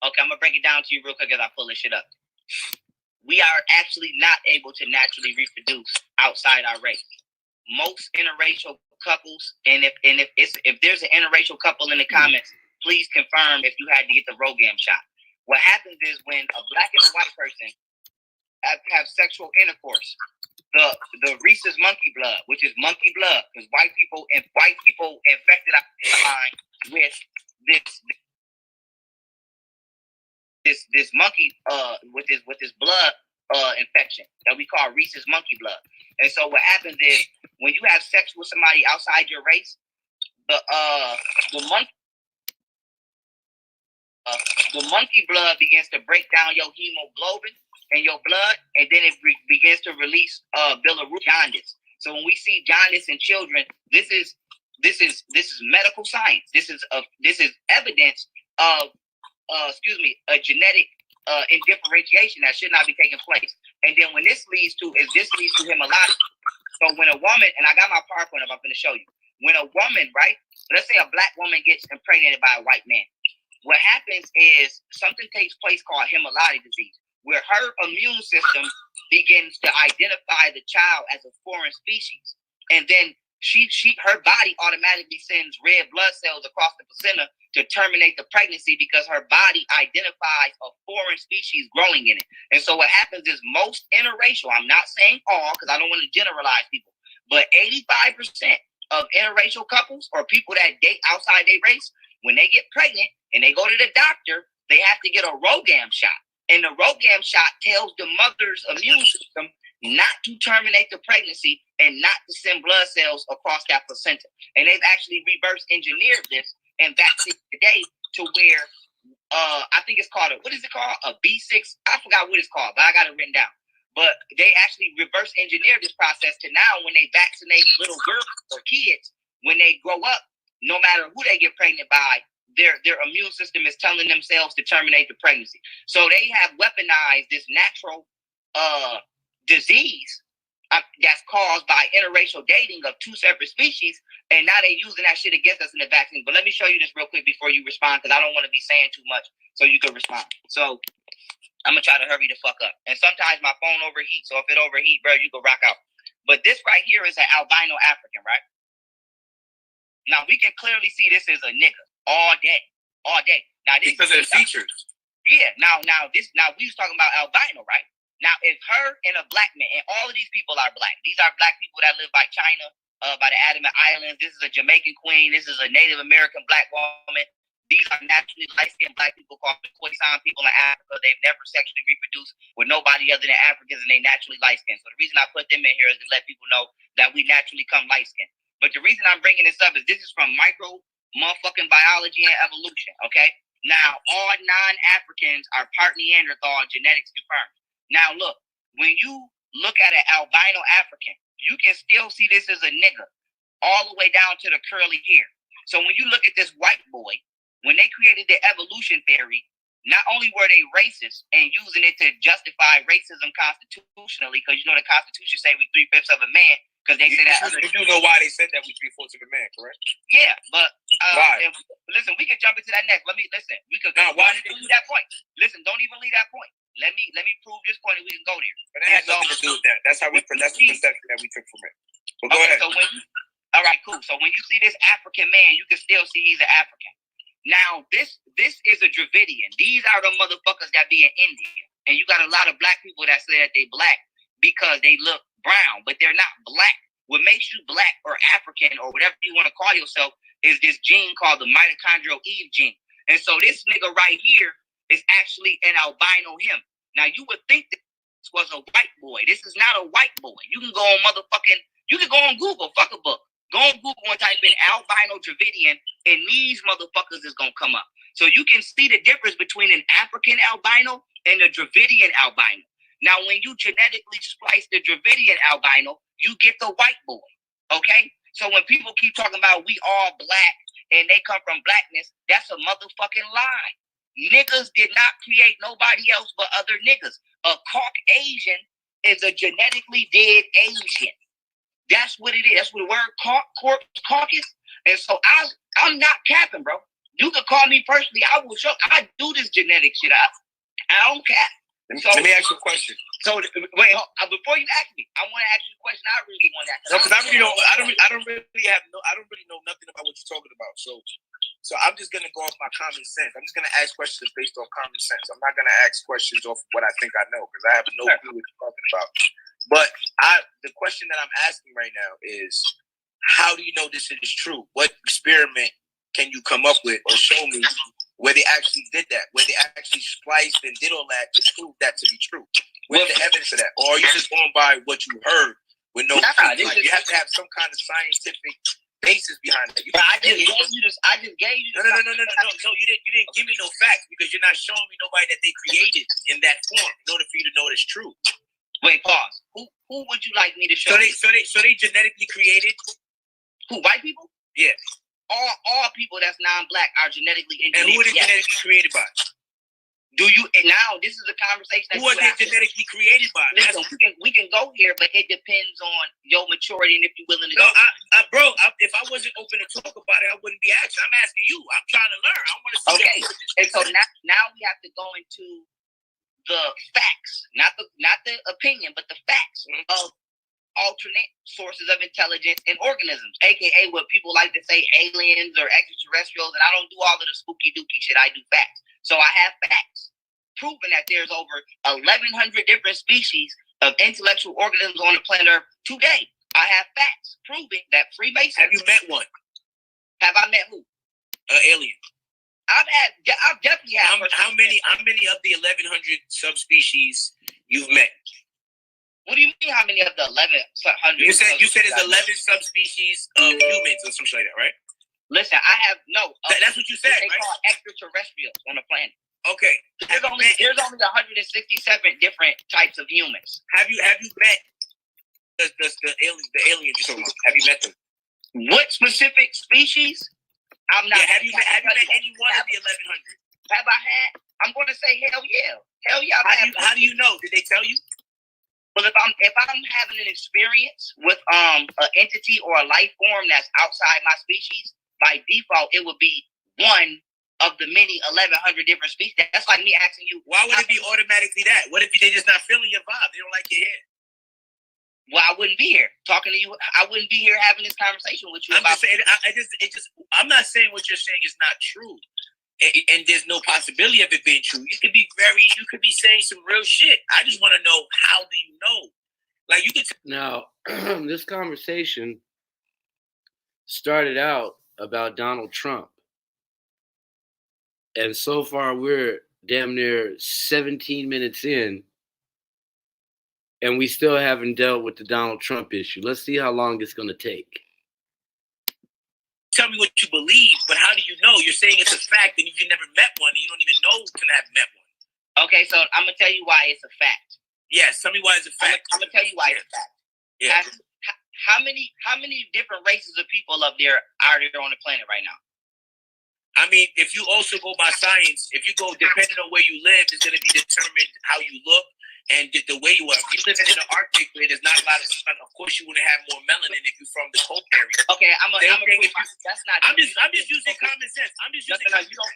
Okay, I'm gonna break it down to you real quick as I pull this shit up. We are actually not able to naturally reproduce outside our race. Most interracial couples, and if there's an interracial couple in the comments, please confirm if you had to get the Rogam shot. What happens is when a black and a white person have sexual intercourse, the rhesus monkey blood, which is monkey blood, because white people infected our mind with this monkey with this blood infection that we call rhesus monkey blood. And so what happens is when you have sex with somebody outside your race, the monkey blood begins to break down your hemoglobin, in your blood, and then it begins to release bilirubin jaundice. So when we see jaundice in children, this is medical science. This is evidence of a genetic indifferentiation that should not be taking place. And then when this leads to hematology. So when a woman, and I got my PowerPoint up, I'm going to show you. When a woman, right, let's say a black woman gets impregnated by a white man, what happens is something takes place called hematology disease, where her immune system begins to identify the child as a foreign species. And then her body automatically sends red blood cells across the placenta to terminate the pregnancy because her body identifies a foreign species growing in it. And so what happens is most interracial, I'm not saying all because I don't want to generalize people, but 85% of interracial couples or people that date outside their race, when they get pregnant and they go to the doctor, they have to get a ROGAM shot. And the ROGAM shot tells the mother's immune system not to terminate the pregnancy and not to send blood cells across that placenta. And they've actually reverse engineered this and vaccine today to where I think it's called what is it called? A B6. I forgot what it's called, but I got it written down. But they actually reverse engineered this process to now when they vaccinate little girls or kids, when they grow up, no matter who they get pregnant by, their immune system is telling themselves to terminate the pregnancy. So they have weaponized this natural disease that's caused by interracial dating of two separate species, and now they're using that shit against us in the vaccine. But let me show you this real quick before you respond, because I don't want to be saying too much so you can respond. So I'm going to try to hurry the fuck up. And sometimes my phone overheats, so if it overheats, bro, you can rock out. But this right here is an albino African, right? Now, we can clearly see this is a nigga all day. Now, this because of the features. Yeah, now we was talking about albino, right? Now, if her and a black man, and all of these people are black. These are black people that live by China, by the Andaman Islands. This is a Jamaican queen. This is a Native American black woman. These are naturally light-skinned black people called the Khoisan people in Africa. They've never sexually reproduced with nobody other than Africans, and they naturally light-skinned. So the reason I put them in here is to let people know that we naturally come light-skinned. But the reason I'm bringing this up is this is from micro motherfucking biology and evolution, okay? Now, all non-Africans are part Neanderthal, genetics confirmed. Now, look, when you look at an albino African, you can still see this as a nigga all the way down to the curly hair. So when you look at this white boy, when they created the evolution theory, not only were they racist and using it to justify racism constitutionally, because you know the Constitution say we 3/5 of a man, because they say that. You do know why they said that we 3/4 of a man, correct? Yeah, but why? Listen, we can jump into that next. We could. Now, why did they leave that point? Listen, don't even leave that point. Let me prove this point, and we can go there. But it had nothing to do with that. That's the perception that we took from it. But go ahead. So all right, cool. So when you see this African man, you can still see he's an African. Now, this is a Dravidian. These are the motherfuckers that be in India. And you got a lot of black people that say that they black because they look brown, but they're not black. What makes you black or African or whatever you want to call yourself is this gene called the mitochondrial Eve gene. And so this nigga right here is actually an albino him. Now, you would think this was a white boy. This is not a white boy. You can go on Google, fuck a book. Go on Google and type in albino Dravidian, and these motherfuckers is going to come up. So you can see the difference between an African albino and a Dravidian albino. Now, when you genetically splice the Dravidian albino, you get the white boy, okay? So when people keep talking about we all black and they come from blackness, that's a motherfucking lie. Niggas did not create nobody else but other niggas. A Caucasian is a genetically dead Asian. That's what it is. That's what the word caucus. And so I'm not capping, bro. You can call me personally. I will show. I do this genetic shit. I don't cap. Let me ask you a question. So wait, before you ask me, I want to ask you a question. I really want to ask. No, because I don't really know nothing about what you're talking about. So I'm just gonna go off my common sense. I'm just gonna ask questions based on common sense. I'm not gonna ask questions off what I think I know because I have no clue what you're talking about. But the question that I'm asking right now is, how do you know this is true? What experiment can you come up with or show me where they actually did that, where they actually spliced and did all that to prove that to be true? Where's the evidence of that? Or are you just going by what you heard with no proof? Like, you have to have some kind of scientific basis behind that. I just gave you this. I just gave you this. No. You didn't give me no facts because you're not showing me nobody that they created in that form in order for you to know it's true. Wait, pause. Who would you like me to show? So they genetically created. Who? White people? Yeah. All people that's non-black are genetically engineered. And who are they genetically created by? Do you now? This is a conversation. Who are they genetically created by? Listen, we can go here, but it depends on your maturity and if you're willing to. No, bro. If I wasn't open to talk about it, I wouldn't be asking. I'm asking you. I'm trying to learn. I want to see. Okay, and so now we have to go into the facts, not the opinion, but the facts of alternate sources of intelligence and organisms, aka what people like to say aliens or extraterrestrials. And I don't do all of the spooky dooky shit. I do facts. So I have facts proving that there's over 1,100 different species of intellectual organisms on the planet Earth today. I have facts proving that Freemasons. Have you met one? Have I met who? Alien. I've definitely had. How many of the 1,100 subspecies you've met? What do you mean? How many of the 1,100? You said it's 11 subspecies of humans or something like that, right? Listen, I have no. That's what you said, they right? call extraterrestrials on the planet. Okay. There's only 167 different types of humans. Have you met the alien you're talking about? Have you met them? What specific species? I'm not. Yeah, have you met any one of the 1,100? Have I had? I'm going to say hell yeah. Hell yeah. How do you know? Did they tell you? Well, if I'm having an experience with an entity or a life form that's outside my species, by default it would be one of the many 1,100 different species. That's like me asking you. Why would it be automatically that? What if they just not feeling your vibe? They don't like your hair. Well, I wouldn't be here talking to you. I wouldn't be here having this conversation with you. I'm just saying. I'm not saying what you're saying is not true, and there's no possibility of it being true. You could be saying some real shit. I just want to know, how do you know? Like you could. Now, this conversation started out about Donald Trump, and so far we're damn near 17 minutes in. And we still haven't dealt with the Donald Trump issue. Let's see how long it's going to take. Tell me what you believe, but how do you know? You're saying it's a fact, and you've never met one, and you don't even know to have met one. Okay, so I'm gonna tell you why it's a fact. Yes, tell me why it's a fact. I'm gonna tell you why it's a fact. Yeah. How many different races of people up there are there on the planet right now? I mean, if you also go by science, if you go depending on where you live, it's going to be determined how you look. And the way you are. If you're living in the Arctic where there's not a lot of sun, of course you wouldn't have more melanin if you're from the cold area. Okay, that's not. I'm just using common sense. You don't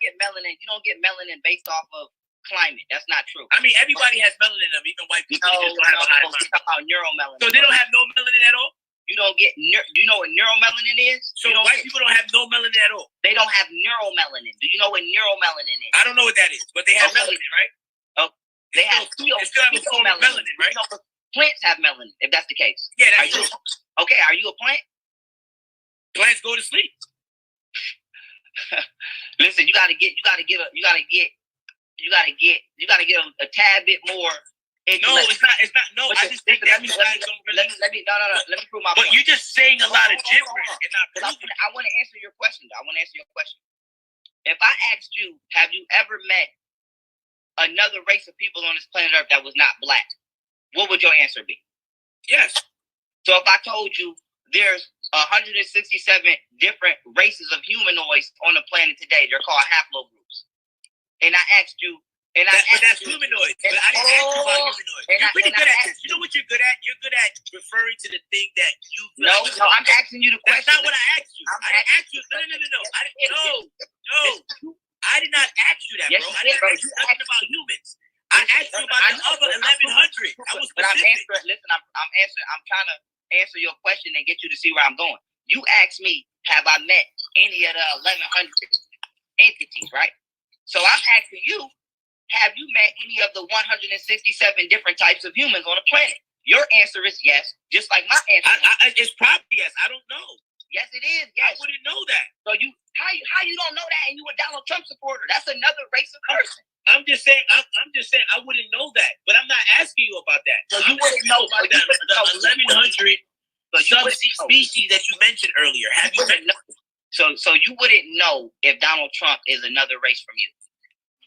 get melanin. You don't get melanin based off of climate. That's not true. I mean, everybody has melanin in them, even white people. They just don't have a high amount. Talk about neuromelanin. So they don't have no melanin at all. You don't get. Do you know what neuromelanin is? So white people don't have no melanin at all. They don't have neuromelanin. Do you know what neuromelanin is? I don't know what that is, but they have melanin, right? They have still have a form of melanin, right? Plants have melanin, if that's the case. Yeah, that's true. Okay, are you a plant? Plants go to sleep. Listen, you gotta get a tad bit more. No, it's not. No, I just think that you guys don't really. Let me prove my point. But you're just saying a lot of gibberish and not proving. I want to answer your question. If I asked you, have you ever met another race of people on this planet Earth that was not black, what would your answer be? Yes. So if I told you there's 167 different races of humanoids on the planet today, they're called haplogroups, and I asked you, but that's humanoids. But I didn't ask you about humanoids. You're pretty good at this. You know what you're good at? You're good at referring to the thing that you. No, I'm asking you the question. That's not what I asked you. I didn't ask you. No. I did not ask you that, yes, bro. I didn't ask you nothing about humans. I asked you about the other 1,100. I was specific. But I'm trying to answer your question and get you to see where I'm going. You asked me, have I met any of the 1,100 entities, right? So I'm asking you, have you met any of the 167 different types of humans on the planet? Your answer is yes, just like my answer. It's probably yes. I don't know. Yes, it is. Yes. I wouldn't know that. So how you don't know that and you a Donald Trump supporter? That's another race of person. I'm just saying I wouldn't know that, but I'm not asking you about that. So you wouldn't know about that. The 1,100 subspecies that you mentioned earlier. Have you met? So you wouldn't know if Donald Trump is another race from you.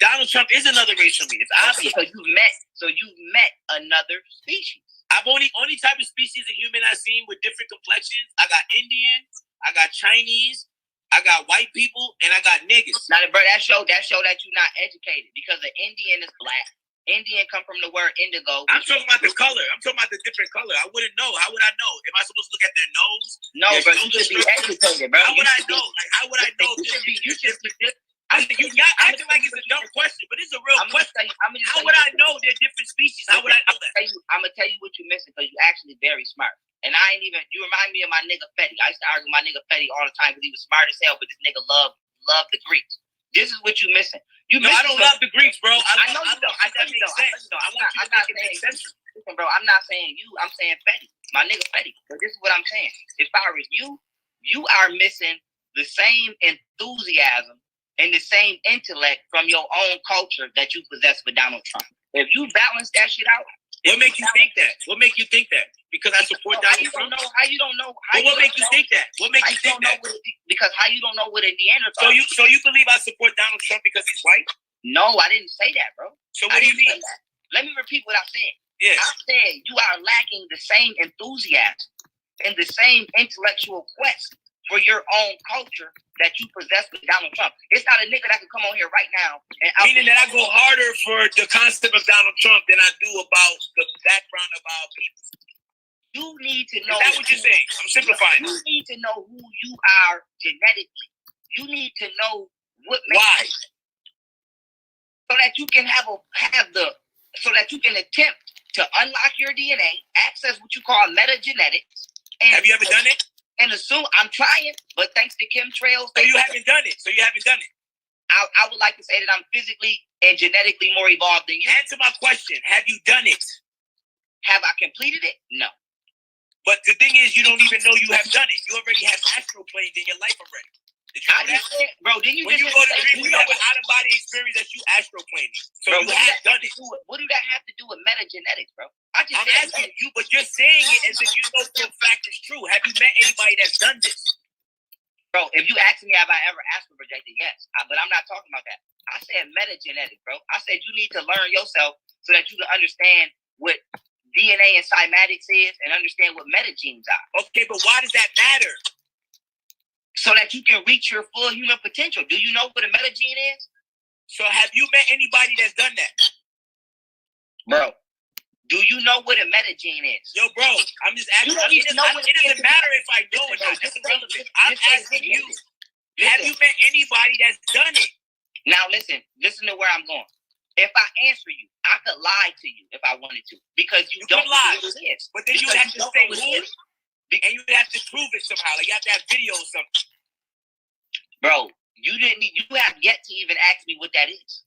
Donald Trump is another race from me. It's obvious. So you've met another species. I've only type of species of human I've seen with different complexions. I got Indian, I got Chinese, I got white people, and I got niggas. Now, bro, that show that you're not educated because the Indian is black. Indian come from the word indigo. I'm talking about the color. I'm talking about the different color. I wouldn't know. How would I know? Am I supposed to look at their nose? No, bro, you should be educated, bro. How would I know? Like, how would I know? You should be. I mean, you got acting like it's a dumb question, but it's a real question. How would I know they're different species? How would I know that? I'm gonna tell you what you're missing because you're actually very smart. And I ain't even. You remind me of my nigga Fetty. I used to argue with my nigga Fetty all the time because he was smart as hell, but this nigga loved the Greeks. This is what you're missing. I don't love the Greeks, bro. I know you don't. I know you don't. I want you to make it make sense. Listen, bro, I'm not saying you. I'm saying Fetty, my nigga Fetty. But this is what I'm saying. As far as you are missing the same enthusiasm and the same intellect from your own culture that you possess with Donald Trump. If you balance that shit out, what make you think that? What make you think that? Because I support Donald Trump. How you don't know? What make you think that? What make you think that? Because how you don't know what a Neanderthal? So you believe I support Donald Trump because he's white? No, I didn't say that, bro. So what do you mean? Let me repeat what I said. Yeah. I said you are lacking the same enthusiasm and the same intellectual quest for your own culture that you possess with Donald Trump. It's not a nigga that can come on here right now and meaning that I go harder for the concept of Donald Trump than I do about the background of our people. You need to know. Is that what you're saying? I'm simplifying. You need to know who you are genetically. You need to know what makes why, so that you can so that you can attempt to unlock your DNA, access what you call metagenetics. And have you ever done it? And assume I'm trying, but thanks to chemtrails. So you haven't done it. I would like to say that I'm physically and genetically more evolved than you. Answer my question. Have you done it? Have I completed it? No. But the thing is, you don't even know you have done it. You already have astroplanes in your life already. Did you know that? Bro, didn't you when you go to dream, you have an out-of-body experience that you astroplaning. So bro, you have done it. What do that have to do with metagenetics, bro? I'm asking you, but you're saying it as if you know for a fact it's true. Have you met anybody that's done this? Bro, if you ask me, have I ever astral projected? Yes. But I'm not talking about that. I said metagenetics, bro. I said you need to learn yourself so that you can understand what DNA and cymatics is and understand what metagenes are. Okay, but why does that matter? So that you can reach your full human potential. Do you know what a metagene is? So have you met anybody that's done that? Bro, do you know what a metagene is? Yo, bro, I'm just asking. It doesn't matter if I know or not. This is relevant. I'm asking you, have you met anybody that's done it? Now listen to where I'm going. If I answer you, I could lie to you if I wanted to. Because you don't lie. Know what it is. But then you have to say who. And you have to prove it somehow. Like you have to have video or something. Bro, you have yet to even ask me what that is.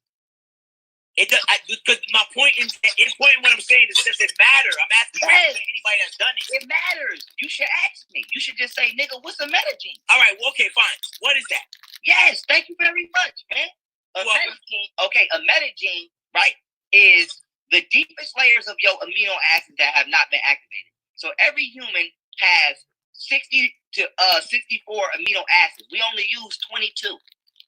It does, because my point is, what I'm saying is, does it matter? I'm asking anybody that's done it. It matters. You should ask me. You should just say, nigga, what's a metagene? All right, well, okay, fine. What is that? Yes, thank you very much, man. A metagene, right, is the deepest layers of your amino acids that have not been activated. So every human has 60 to 64 amino acids. We only use 22.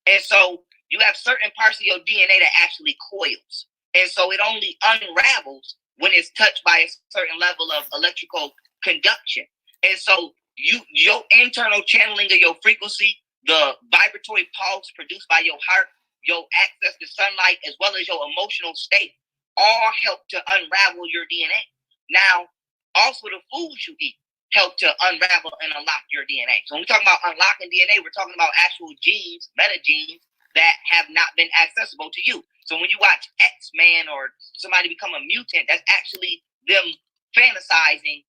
And so you have certain parts of your DNA that actually coils. And so it only unravels when it's touched by a certain level of electrical conduction. And so your internal channeling of your frequency, the vibratory pulse produced by your heart, your access to sunlight, as well as your emotional state, all help to unravel your DNA. Now, also the foods you eat help to unravel and unlock your DNA. So when we talk about unlocking DNA, we're talking about actual genes, metagenes, that have not been accessible to you. So when you watch X-Men or somebody become a mutant, that's actually them fantasizing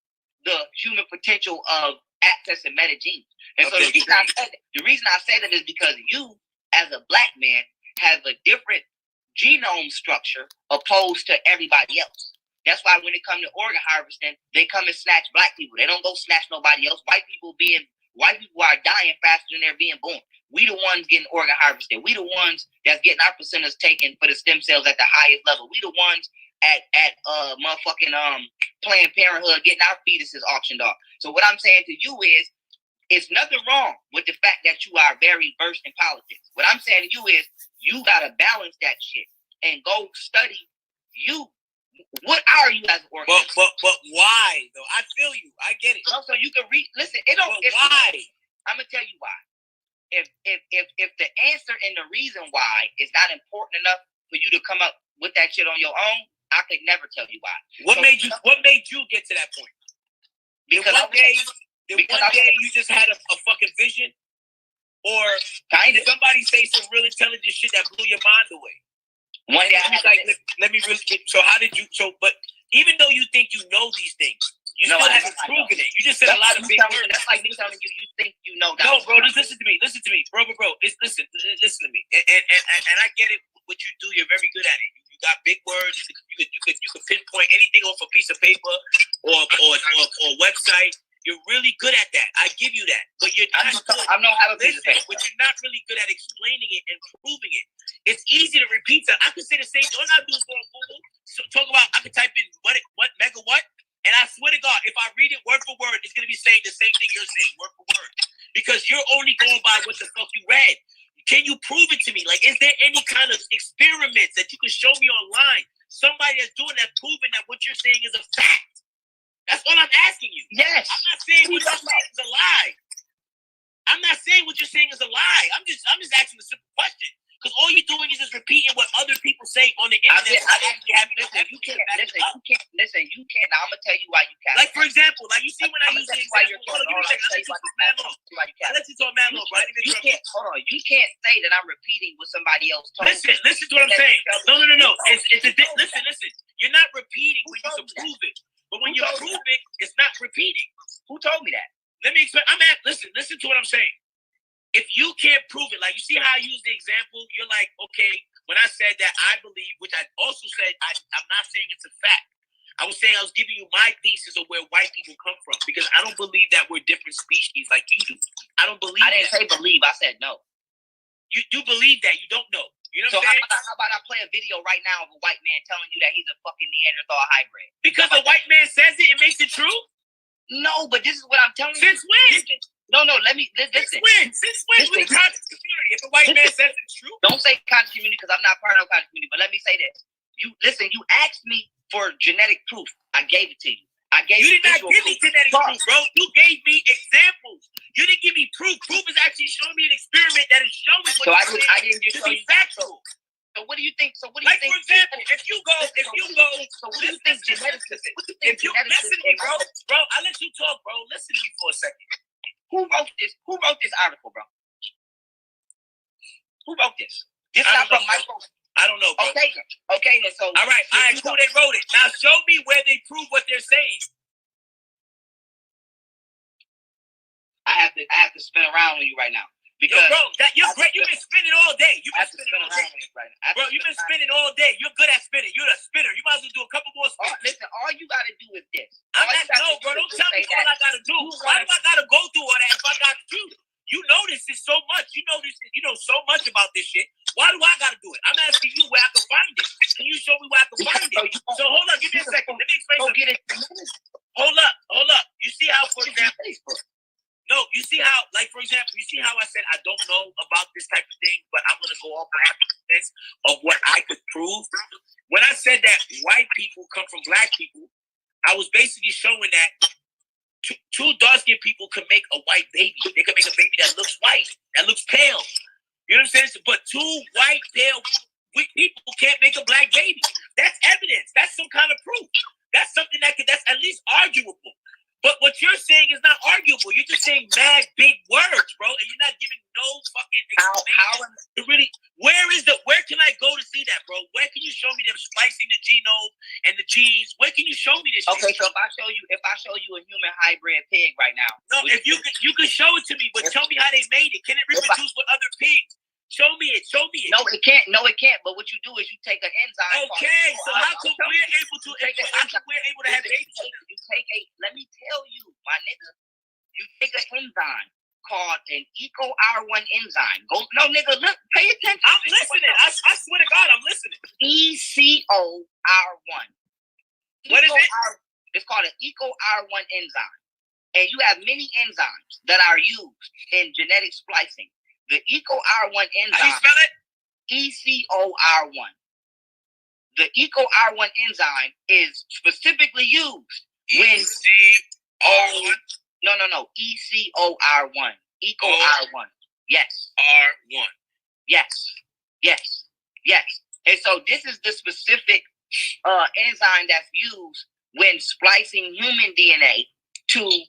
the human potential of accessing metagenes. And so the reason I say that is because you, as a black man, have a different genome structure opposed to everybody else. That's why when it comes to organ harvesting, they come and snatch black people. They don't go snatch nobody else. White people are dying faster than they're being born. We the ones getting organ harvested. We the ones that's getting our percentages taken for the stem cells at the highest level. We the ones motherfucking Planned Parenthood getting our fetuses auctioned off. So what I'm saying to you is, it's nothing wrong with the fact that you are very versed in politics. What I'm saying to you is, you gotta balance that shit and go study you. What are you as an organization? But why though? I feel you. I get it. So you can read. Listen, it don't. Why? I'm gonna tell you why. If the answer and the reason why is not important enough for you to come up with that shit on your own, I could never tell you why. What made you get to that point? Because one day you just had a fucking vision, or did somebody say some real intelligent shit that blew your mind away? One day I was like, let me really. So how did you? So, but even though you think you know these things, you still haven't proven it. You just said a lot of big words. That's like me telling you, you think you know. No, bro, just listen to me, bro. Listen to me, and I get it. What you do, you're very good at it. You got big words. You could pinpoint anything off a piece of paper or website. You're really good at that. I give you that. But you're not good. I don't have a piece of paper. But you're not really good at explaining it and proving it. It's easy to repeat that. I could say the same thing. All I do is go on Google, talk about, I could type in what mega what, and I swear to God, if I read it word for word, it's going to be saying the same thing you're saying, word for word. Because you're only going by what the fuck you read. Can you prove it to me? Like, is there any kind of experiments that you can show me online? Somebody that's doing that, proving that what you're saying is a fact. That's all I'm asking you. Yes. I'm not saying what you're saying is a lie. I'm not saying what you're saying is a lie. I'm just asking a simple question. Because all you're doing is just repeating what other people say on the internet. You can't. Now I'm gonna tell you why you can't. Like, for example, like you see when I use the example. Hold on, give me a second. Let's just talk mad long, bro. You can't. Hold on. You can't say that I'm repeating what somebody else told. Listen to what I'm saying. No. Listen. You're not repeating when you can prove it. But when you prove it, it's not repeating. Who told me that? Let me explain. Listen to what I'm saying. If you can't prove it, like you see how I use the example, you're like, okay, when I said that I believe, which I also said, I'm not saying it's a fact. I was saying I was giving you my thesis of where white people come from, because I don't believe that we're different species like you do. I don't believe I didn't say believe, I said no. You do believe that, you don't know. You know what I'm saying? How about I play a video right now of a white man telling you that he's a fucking Neanderthal hybrid? Because a white man says it, it makes it true? No, but this is what I'm telling you. Since when? No, let me listen. Since when? With the conscious community, if a white man says it's true, don't say conscious community because I'm not part of the conscious community. But let me say this: you asked me for genetic proof. I gave it to you. You did not give me genetic proof, bro. You gave me examples. You didn't give me proof. Proof is actually showing me an experiment that is showing what I didn't just show you factual. So what do you think? So what do like, you think? For example, if you go, so what do you think geneticists? If you listen to me, bro, I let you talk, bro. Listen to me for a second. Who wrote this? Who wrote this article, bro? Who wrote this? This not from Michael. I don't know, bro. Okay, then. So all right, cool. They wrote it. Now show me where they prove what they're saying. I have to spin around on you right now. Because bro, you're great. You've been spinning all day. You've been spinning all day. Bro, you've been spinning all day. You're good at spinning. You're a spinner. You might as well do a couple more spins. Listen, all you gotta do is this. Bro, don't tell me all I gotta do. Why do I gotta go through all that if I got you? You know this is so much. You know this. You know so much about this shit. Why do I gotta do it? I'm asking you where I can find it. Can you show me where I can find it? So hold up, give me a second. Let me explain something. Hold up. You see how, for example. No, you see how, like, for example, you see how I said I don't know about this type of thing, but I'm going to go off of what I could prove. When I said that white people come from black people, I was basically showing that two dark-skinned people can make a white baby. They can make a baby that looks white, that looks pale. You know what I'm saying? But two white, pale people can't make a black baby. That's evidence. That's some kind of proof. That's something that's at least arguable. But what you're saying is not arguable. You're just saying mad big words, bro, and you're not giving no fucking explanation. Where can I go to see that, bro? Where can you show me them splicing the genome and the genes? Where can you show me this? Okay, shit? so if I show you a human hybrid pig right now. No, if you could show it to me, but tell me how they made it. Can it reproduce with other pigs? Show me it. No, it can't. But what you do is you take an enzyme. Okay, so how come we're able to have babies? Let me tell you, my nigga. You take an enzyme called an Eco R1 enzyme. No, nigga, look, pay attention. I'm listening. I swear to God, I'm listening. ECO-R1. What is it? It's called an Eco R1 enzyme. And you have many enzymes that are used in genetic splicing. The Eco R1 enzyme. How you spell it? ECO-R1. The Eco R1 enzyme is specifically used when ECO-R1. No. ECO-R1. Eco R1. Yes. R1. Yes. And so this is the specific enzyme that's used when splicing human DNA to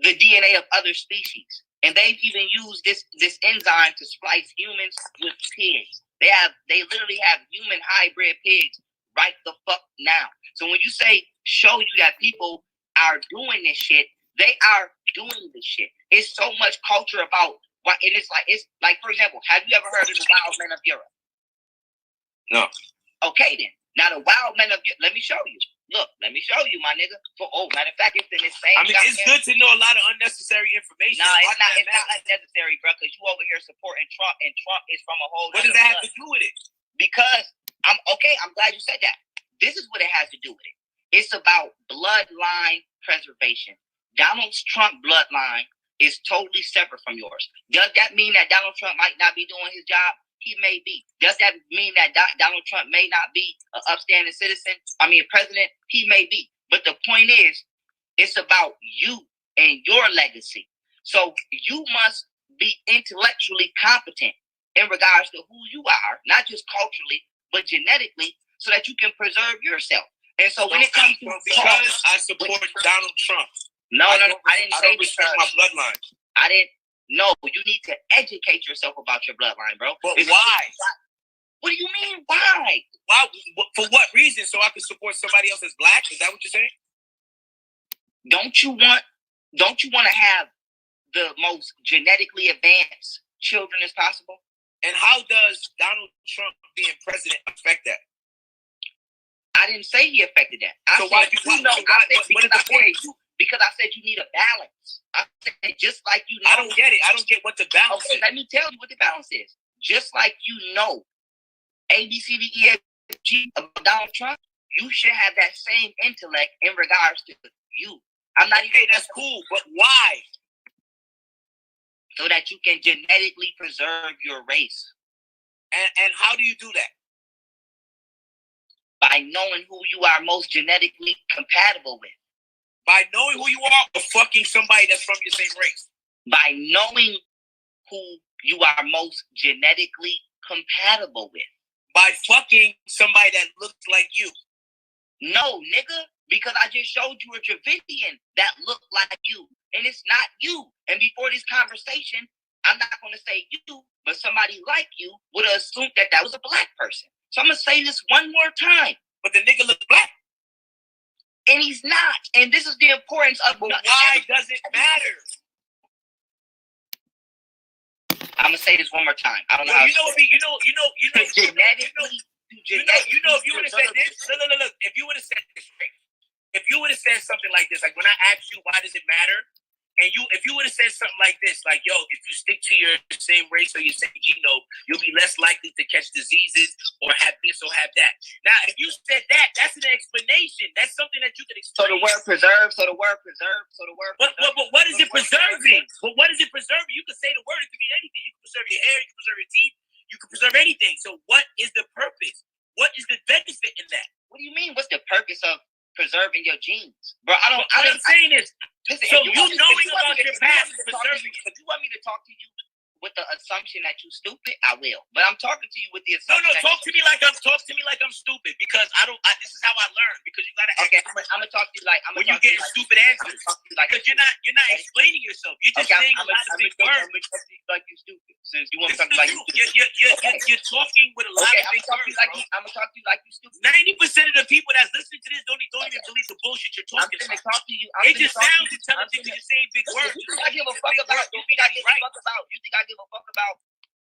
the DNA of other species. And they've even used this enzyme to splice humans with pigs. They literally have human hybrid pigs right the fuck now. So when you say show you that people are doing this shit, they are doing this shit. It's so much culture about what it is like. It's like, for example, have you ever heard of the wild men of Europe? No. Okay then. Now the wild men of Europe, let me show you. Look, let me show you, my nigga. Matter of fact, it's in this same. I mean, it's good to know a lot of unnecessary information. No, it's not unnecessary, bro, because you over here supporting Trump, and Trump is from a whole. What does that have to do with it? Because I'm glad you said that. This is what it has to do with it. It's about bloodline preservation. Donald Trump bloodline is totally separate from yours. Does that mean that Donald Trump might not be doing his job? He may be. Does that mean that Donald Trump may not be an upstanding citizen? President? He may be. But the point is, it's about you and your legacy. So you must be intellectually competent in regards to who you are, not just culturally, but genetically, so that you can preserve yourself. And so when it comes to because I support Donald Trump. No, I didn't say respect my bloodline. I didn't. No, you need to educate yourself about your bloodline, bro. But why? What do you mean, why? Why? For what reason? So I can support somebody else that's black? Is that what you're saying? Don't you want to have the most genetically advanced children as possible? And how does Donald Trump being president affect that? I didn't say he affected that. Because I said you need a balance. I said just like you know. I don't get it. I don't get what the balance is. Let me tell you what the balance is. Just like you know A, B, C, D, E, F, G of Donald Trump, you should have that same intellect in regards to you. I'm not even. That's cool, but why? So that you can genetically preserve your race. And how do you do that? By knowing who you are most genetically compatible with. By knowing who you are or fucking somebody that's from your same race? By knowing who you are most genetically compatible with. By fucking somebody that looks like you? No, nigga, because I just showed you a Dravidian that looked like you, and it's not you. And before this conversation, I'm not going to say you, but somebody like you would have assumed that that was a black person. So I'm going to say this one more time. But the nigga looks black. And he's not. And this is the importance of. But why does it matter? I'm gonna say this one more time. I don't know. You know. If you would have said this. Look. If you would have said this, right? If you would have said something like this, like when I asked you why does it matter, and if you would have said something like this, like yo, if you stick to your same race or your same genome, you'll be less likely to catch diseases or have this or have that. Now, if you said that, that's an explanation. That's something that you can explain. So the word preserve. But what is it preserving? But what is it preserving? You can say the word. It can be anything. You can preserve your hair. You can preserve your teeth. You can preserve anything. So what is the purpose? What is the benefit in that? What do you mean? What's the purpose of preserving your genes, bro? I'm saying is. Listen, so you knowing about your past is preserving. If you want me to talk to you with the assumption that you stupid, I will. But I'm talking to you with the assumption. No, talk to me like I'm stupid because this is how I learn. Because you gotta. Okay, I'm gonna talk to you like when you get stupid answers. Because you're not explaining yourself. You're just saying a lot of big words. I'm gonna talk to you like you stupid. Since you want something like you. You're talking with a lot of big words. I'm gonna talk to you like you stupid. 90% of the people that's listening to this don't even believe the bullshit you're talking about. Talk to you. It just sounds intelligent because you're saying big words. You think I give a fuck about? You think I give a fuck about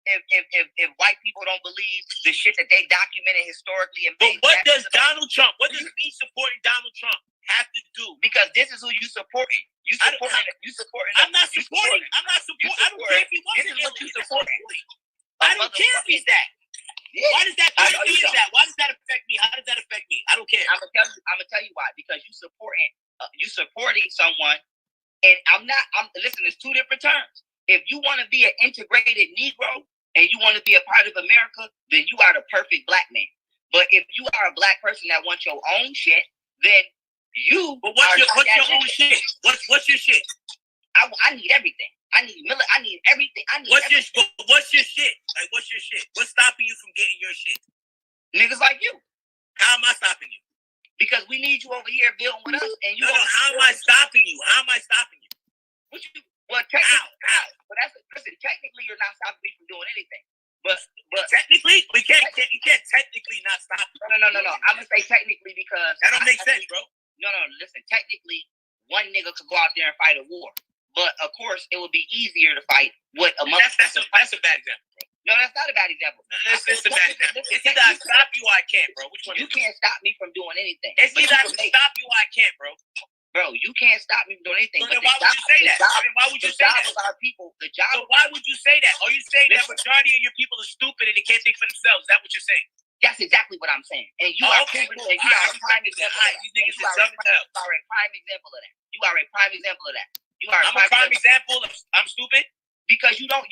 if white people don't believe the shit that they documented historically and but what does Donald Trump, what does me supporting Donald Trump have to do? Because this is who you supporting. You supporting. I'm not supporting. I don't care if he wasn't. This is what you supporting. I don't care if he's that. Yeah. Why does that affect me? Why does that affect me? How does that affect me? I don't care. I'm gonna tell you why. Because you supporting someone, and listen. There's two different terms. If you want to be an integrated Negro and you want to be a part of America, then you are the perfect black man. But if you are a black person that wants your own shit, then you. But what's your own shit? What's your shit? I need everything. I need everything. What's your shit? Like, what's your shit? What's stopping you from getting your shit? Niggas like you. How am I stopping you? Because we need you over here building with us, and you. No, how am I stopping you? How am I stopping you? What you? Well, technically, but listen. Technically, you're not stopping me from doing anything. But technically, you can't technically not stop. No. I'm gonna say technically because that don't make sense, bro. No. Listen, technically, one nigga could go out there and fight a war, but of course, it would be easier to fight with a mother. That's a bad example, bro. No, that's not a bad example. It's a bad example. It's either I stop you or I can't, bro. Which one? You can't stop me from doing anything. It's either I can stop you or I can't, bro. Bro, you can't stop me from doing anything. So then why would you say that? Why would you say that? The job of our people. So why would you say that? Are you saying that majority of your people are stupid and they can't think for themselves? Is that what you're saying? That's exactly what I'm saying. And you are a prime example. You are a prime example of that. You are a prime example of that. I'm a prime example of I'm stupid? Because you don't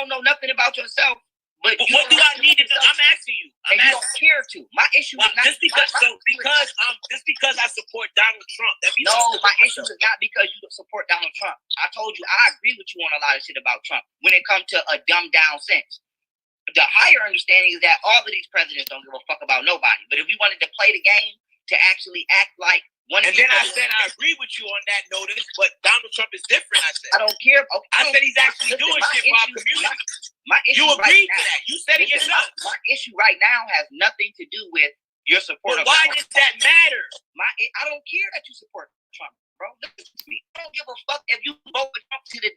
know nothing about yourself. But what do I need to do? I'm asking you. You don't care to. My issue is not just because I support Donald Trump. My issue is not because you support Donald Trump. I told you I agree with you on a lot of shit about Trump when it comes to a dumbed down sense. The higher understanding is that all of these presidents don't give a fuck about nobody. But if we wanted to play the game to actually act like one of then I said I agree with you on that notice, but Donald Trump is different. I said I don't care. I said he's actually doing shit for our community. You agreed to that. You said it yourself. My issue right now has nothing to do with your support. But why does that matter? I don't care that you support Trump, bro. Listen to me. I don't give a fuck if you vote for Trump to the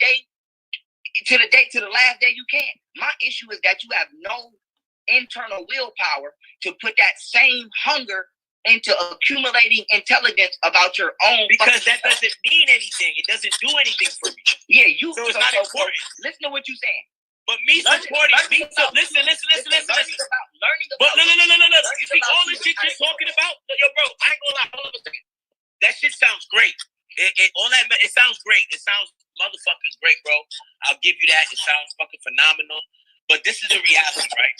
last day you can. My issue is that you have no internal willpower to put that same hunger into accumulating intelligence about your own. Because that doesn't mean anything. It doesn't do anything for me. Yeah, so it's not important. Listen to what you're saying. But me supporting, listen. Learning about. But no. You see all this shit you're talking about? Yo, bro, I ain't gonna lie. Hold on a second. That shit sounds great. It sounds great. It sounds motherfucking great, bro. I'll give you that. It sounds fucking phenomenal. But this is the reality, right?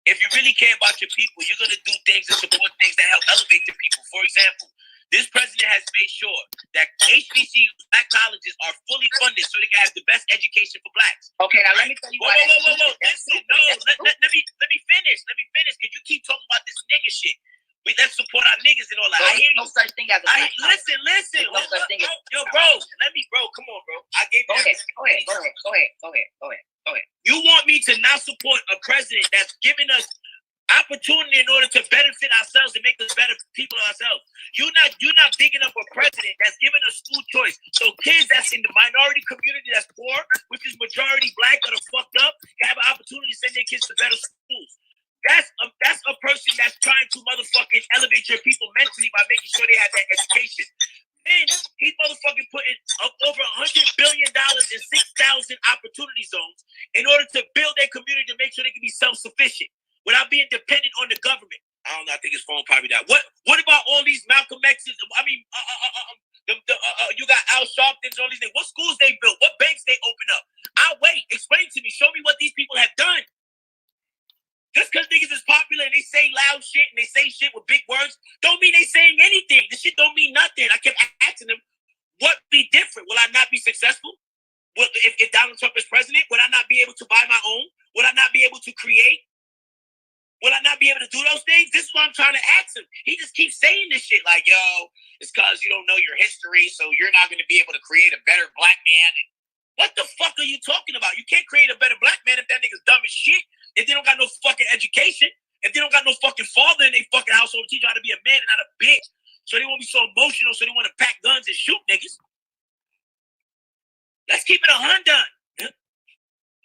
If you really care about your people, you're going to do things and support things that help elevate your people. For example, this president has made sure that HBCUs, black colleges, are fully funded so they can have the best education for blacks. Okay, now let me tell you why. Whoa. Let me finish. Because you keep talking about this nigga shit. Let's support our niggas and all that. I hear you. No such thing as a black listen. No such thing as yo, bro. Come on, bro. I gave you. Go ahead. You want me to not support a president that's giving us opportunity in order to benefit ourselves and make us better people ourselves? You're not bigging up a president that's giving us school choice. So kids that's in the minority community that's poor, which is majority black that are fucked up, can have an opportunity to send their kids to better schools. That's a person that's trying to motherfucking elevate your people mentally by making sure they have that education. Then he's motherfucking putting up over $100 billion in 6,000 opportunity zones in order to build their community to make sure they can be self-sufficient without being dependent on the government. I don't know. I think his phone probably died. What about all these Malcolm X's? I mean, you got Al Sharpton's, all these things. What schools they built? What banks they open up? I'll wait. Explain to me. Show me what these people have done. Just because niggas is popular and they say loud shit and they say shit with big words, don't mean they saying anything. This shit don't mean nothing. I kept asking them, what be different? Will I not be successful? If Donald Trump is president, would I not be able to buy my own? Would I not be able to create? Will I not be able to do those things? This is what I'm trying to ask him. He just keeps saying this shit like, yo, it's because you don't know your history, so you're not going to be able to create a better black man. And what the fuck are you talking about? You can't create a better black man if that nigga's dumb as shit. If they don't got no fucking education, if they don't got no fucking father in their fucking household to teach you how to be a man and not a bitch, so they won't be so emotional, so they want to pack guns and shoot niggas. Let's keep it 100.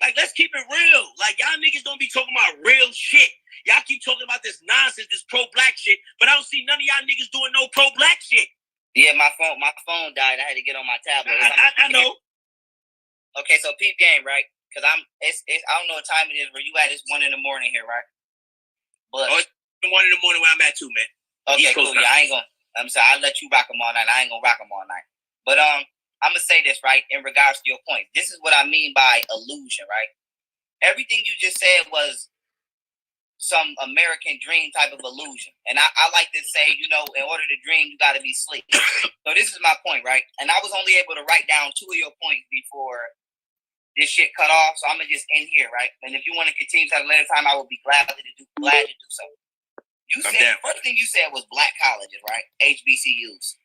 Like, let's keep it real. Like, y'all niggas don't be talking about real shit. Y'all keep talking about this nonsense, this pro-black shit, but I don't see none of y'all niggas doing no pro-black shit. Yeah, my phone died. I had to get on my tablet. I know. Okay, so peep game, right? Because I don't know what time it is where you at. It's 1 a.m. here, right? But it's 1 a.m. where I'm at too, man. Okay, cool. Yeah, I ain't gonna. I'm sorry. I'll let you rock them all night. I ain't gonna rock them all night. But I'm gonna say this, right? In regards to your point, this is what I mean by illusion, right? Everything you just said was some American dream type of illusion. And I like to say, you know, in order to dream, you got to be asleep. So this is my point, right? And I was only able to write down 2 of your points before this shit cut off. So I'm going to just end here, right? And if you want to continue at a later time, I will be glad to do so. You said, first thing you said was black colleges, right? HBCUs.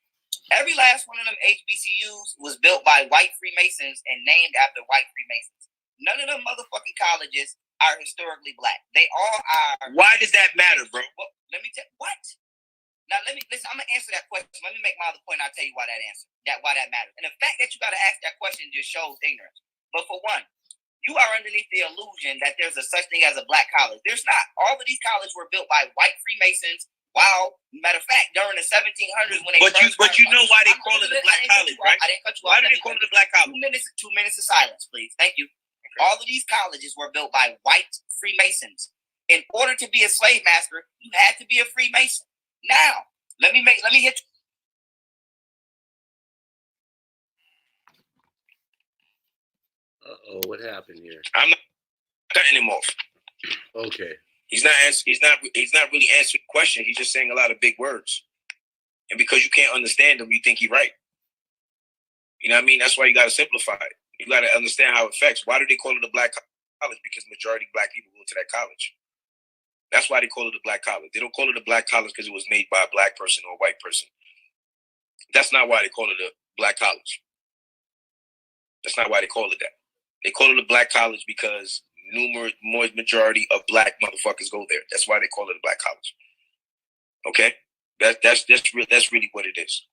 Every last one of them HBCUs was built by white Freemasons and named after white Freemasons. None of them motherfucking colleges are historically black. They all are. Why does that matter, bro? Well, let me tell what. Now let me listen. I'm gonna answer that question. Let me make my other point. I'll tell you why that matters. And the fact that you gotta ask that question just shows ignorance. But for one, you are underneath the illusion that there's a such thing as a black college. There's not. All of these colleges were built by white Freemasons. Wow. Matter of fact, during the 1700s when they but you know why they call it a black college, right? I didn't cut you off. Why do they call it a black college? 2 minutes of silence, please. Thank you. All of these colleges were built by white Freemasons. In order to be a slave master, you had to be a Freemason. Now, let me hit you. Uh-oh, what happened here? I'm not cutting him off. Okay. He's not really answering the question. He's just saying a lot of big words. And because you can't understand him, you think he's right. You know what I mean? That's why you got to simplify it. You got to understand how it affects. Why do they call it a black college? Because majority of black people go to that college. That's why they call it a black college. They don't call it a black college because it was made by a black person or a white person. That's not why they call it a black college. That's not why they call it that. They call it a black college because majority of black motherfuckers go there. That's why they call it a black college. Okay? That's really what it is.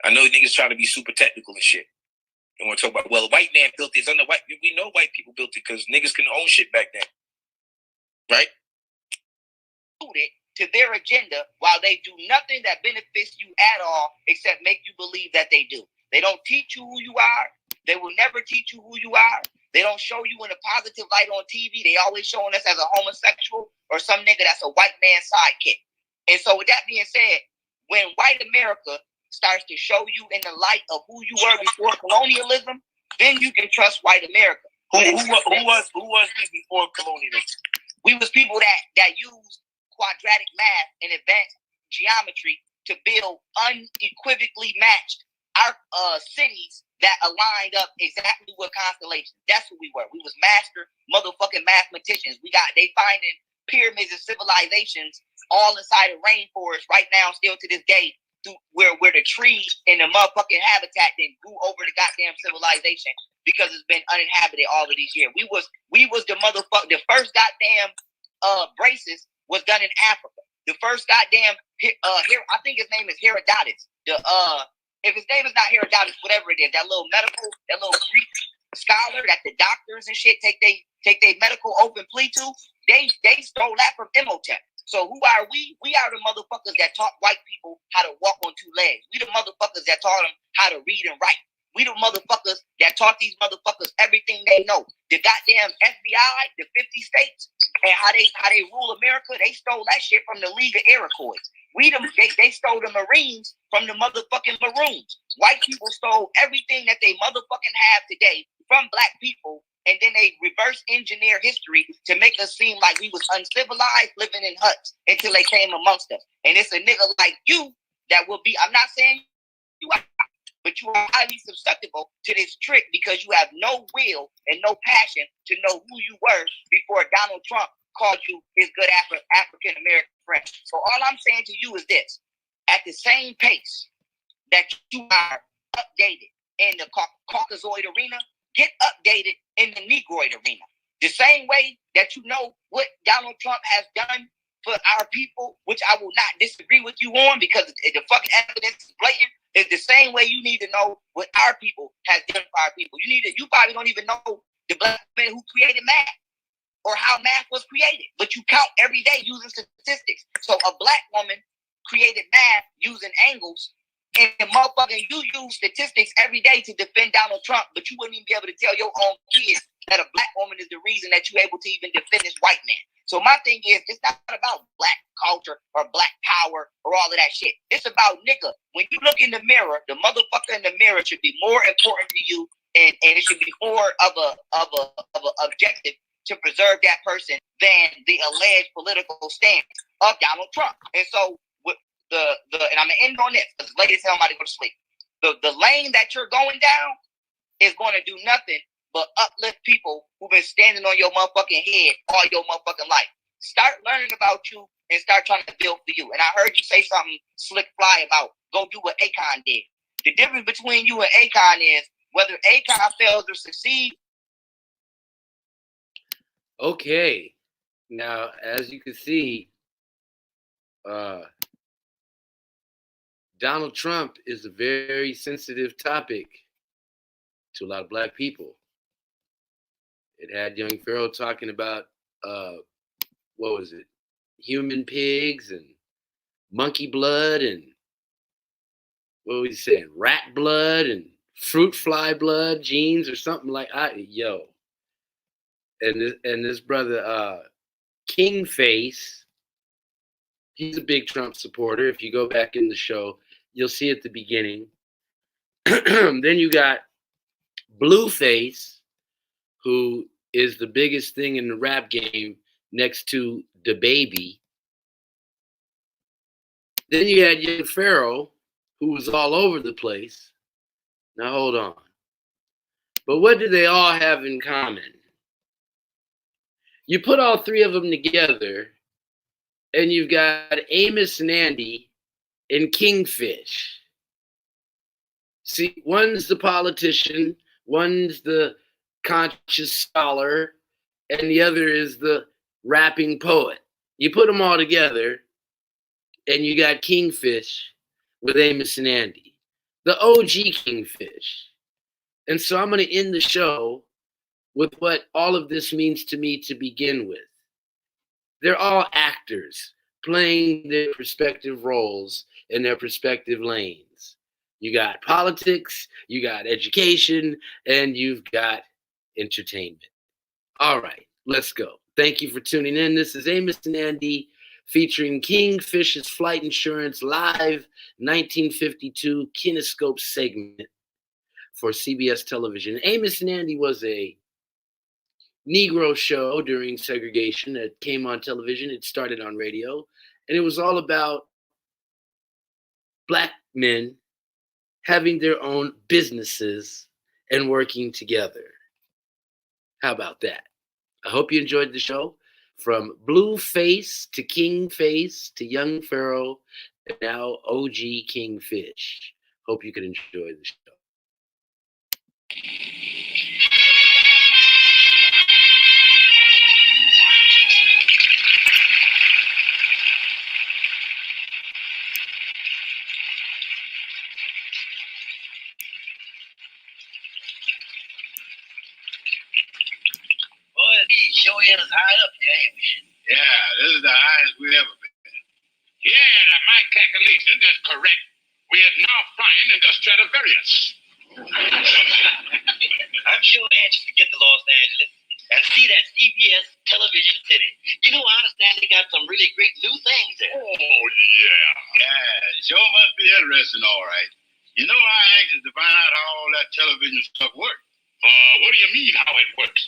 I know niggas trying to be super technical and shit. And want to talk about, well, a white man built this. We know white people built it because niggas couldn't own shit back then. Right? To their agenda while they do nothing that benefits you at all except make you believe that they do. They don't teach you who you are. They will never teach you who you are. They don't show you in a positive light on TV. They always showing us as a homosexual or some nigga that's a white man's sidekick. And so with that being said, when white America starts to show you in the light of who you were before colonialism, then you can trust white America. Who was we before colonialism? We was people that used quadratic math and advanced geometry to build unequivocally matched our cities that aligned up exactly with constellations. That's who we were. We was master motherfucking mathematicians. They finding pyramids of civilizations all inside of rainforest right now, still to this day, where the trees in the motherfucking habitat then grew over the goddamn civilization because it's been uninhabited all of these years. We was the the first goddamn braces was done in Africa. The first goddamn I think his name is Herodotus. If his name is not Herodotus, whatever it is, that little Greek scholar that the doctors and shit take they medical open plea to, they stole that from Imhotep. So who are we? We are the motherfuckers that taught white people how to walk on 2 legs. We the motherfuckers that taught them how to read and write. We the motherfuckers that taught these motherfuckers everything they know. The goddamn FBI, the 50 states, and how they rule America, they stole that shit from the League of Iroquois. They stole the Marines from the motherfucking Maroons. White people stole everything that they motherfucking have today from black people, and then they reverse engineer history to make us seem like we was uncivilized living in huts until they came amongst us. And it's a nigga like you that will be, I'm not saying you are, but you are highly susceptible to this trick because you have no will and no passion to know who you were before Donald Trump called you his good African-American friend. So all I'm saying to you is this. At the same pace that you are updated in the Caucasoid arena, get updated in the Negroid arena. The same way that you know what Donald Trump has done for our people, which I will not disagree with you on because the fucking evidence is blatant, is the same way you need to know what our people has done for our people. You probably don't even know the black man who created math or how math was created, but you count every day using statistics. So a black woman created math using angles And motherfucking, you use statistics every day to defend Donald Trump, but you wouldn't even be able to tell your own kids that a black woman is the reason that you're able to even defend this white man. So my thing is, it's not about black culture or black power or all of that shit. It's about, nigga, when you look in the mirror, the motherfucker in the mirror should be more important to you, and it should be more of a objective to preserve that person than the alleged political stance of Donald Trump. And so with and I'm gonna end on this because late as hell I'm about to go to sleep. The lane that you're going down is going to do nothing but uplift people who've been standing on your motherfucking head all your motherfucking life. Start learning about you and start trying to build for you. And I heard you say something slick fly about go do what Akon did. The difference between you and Akon is whether Akon fails or succeeds. Okay. Now, as you can see, Donald Trump is a very sensitive topic to a lot of black people. It had Young Pharoah talking about, what was it? Human pigs and monkey blood and what was he saying? Rat blood and fruit fly blood genes or something like yo. And this brother Kingface, he's a big Trump supporter. If you go back in the show, you'll see at the beginning. Then you got BlueFace, who is the biggest thing in the rap game next to the baby. Then you had Young Pharoah, who was all over the place. Now hold on. But what do they all have in common? You put all three of them together, and you've got Amos and Andy and Kingfish. See, one's the politician, one's the conscious scholar, and the other is the rapping poet. You put them all together, and you got Kingfish with Amos and Andy, the OG Kingfish. And so I'm going to end the show with what all of this means to me to begin with. They're all actors playing their respective roles in their respective lanes. You got politics, you got education, and you've got entertainment. All right, let's go. Thank you for tuning in. This is Amos and Andy featuring Kingfish's Flight Insurance live 1952 Kinescope segment for CBS television. Amos and Andy was a Negro show during segregation that came on television. It started on radio, and it was all about black men having their own businesses and working together. How about that? I hope you enjoyed the show. From BlueFace to Kingface to Young Pharoah, and now OG Kingfish. Hope you could enjoy the show. Sure is high up there, ain't we? Yeah, this is the highest we've ever been. Yeah, my calculation is correct. We are now flying in the Stradivarius. I'm sure anxious to get to Los Angeles and see that CBS television city. You know, I understand they got some really great new things there. Oh, yeah. Yeah, sure must be interesting, all right. You know, I'm anxious to find out how all that television stuff works. What do you mean, how it works?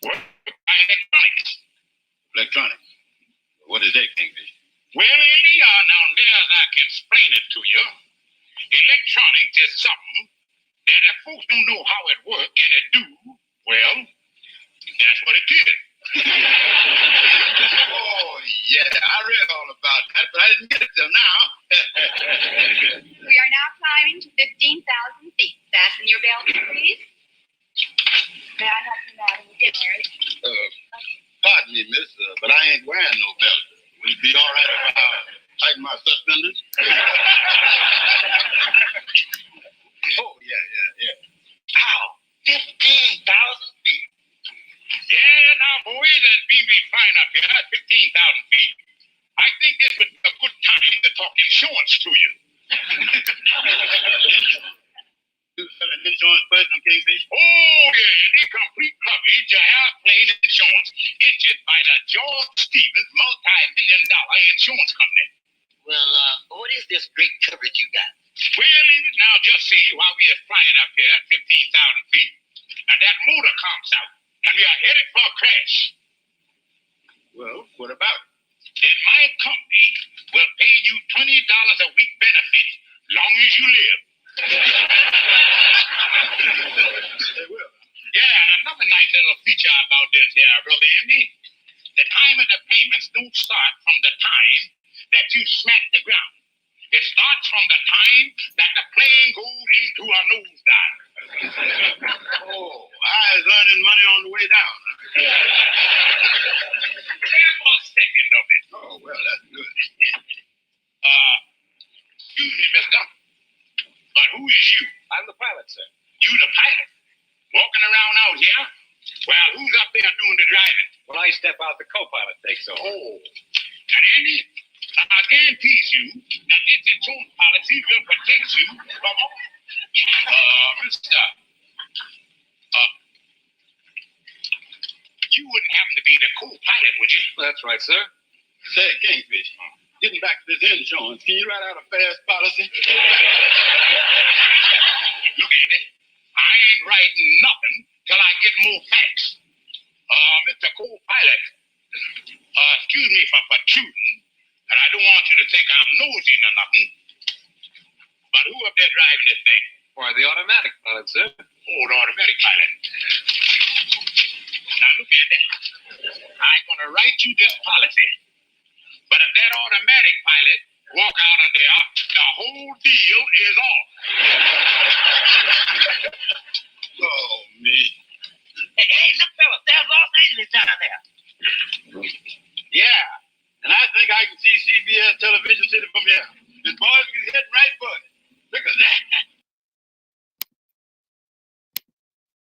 Electronics. Electronics? What is that, Kingfish? Well, Andy, now there's I can explain it to you. Electronics is something that if folks don't know how it works and it do, well, that's what it is. Oh, yeah, I read all about that, but I didn't get it till now. We are now climbing to 15,000 feet. Fasten your belts, please. May I have some Madam Dinners? Pardon me, miss, but I ain't wearing no belt. Would it be all right if I tighten my suspenders? Oh, yeah. How? 15,000 feet. Yeah, now, boys, as we be flying up here at 15,000 feet, I think this would be a good time to talk insurance to you. insurance company. Well, what is this great coverage you got? Well, now just see while we are flying up here at 15,000 feet, and that motor comes out, and we are headed for a crash. Well, what about it? Then my company will pay you $20 a week benefit, long as you live. They will. Yeah, and another nice little feature about this here, Brother Andy. The time of the payments don't start from the time that you smack the ground. It starts from the time that the plane goes into a nosedive. Oh, I was earning money on the way down. One second of it. Oh, well, that's good. Excuse me, mister. But who is you? I'm the pilot, sir. You the pilot? Walking around out here? Well, who's up there doing the driving? When I step out, the co-pilot takes over. Oh. And Andy, I guarantee you that this insurance policy will protect you from all. Mister, you wouldn't happen to be the co-pilot, would you? That's right, sir. Say, Kingfish, getting back to this insurance, can you write out a fast policy? Look, Andy, I ain't writing nothing till I get more facts. Mr. Co-pilot, excuse me for protruding, and I don't want you to think I'm nosy or nothing, but who up there driving this thing? Why, the automatic pilot, sir. Oh, the automatic pilot. Now, look, Andy, I'm going to write you this policy, but if that automatic pilot walk out of there, the whole deal is off.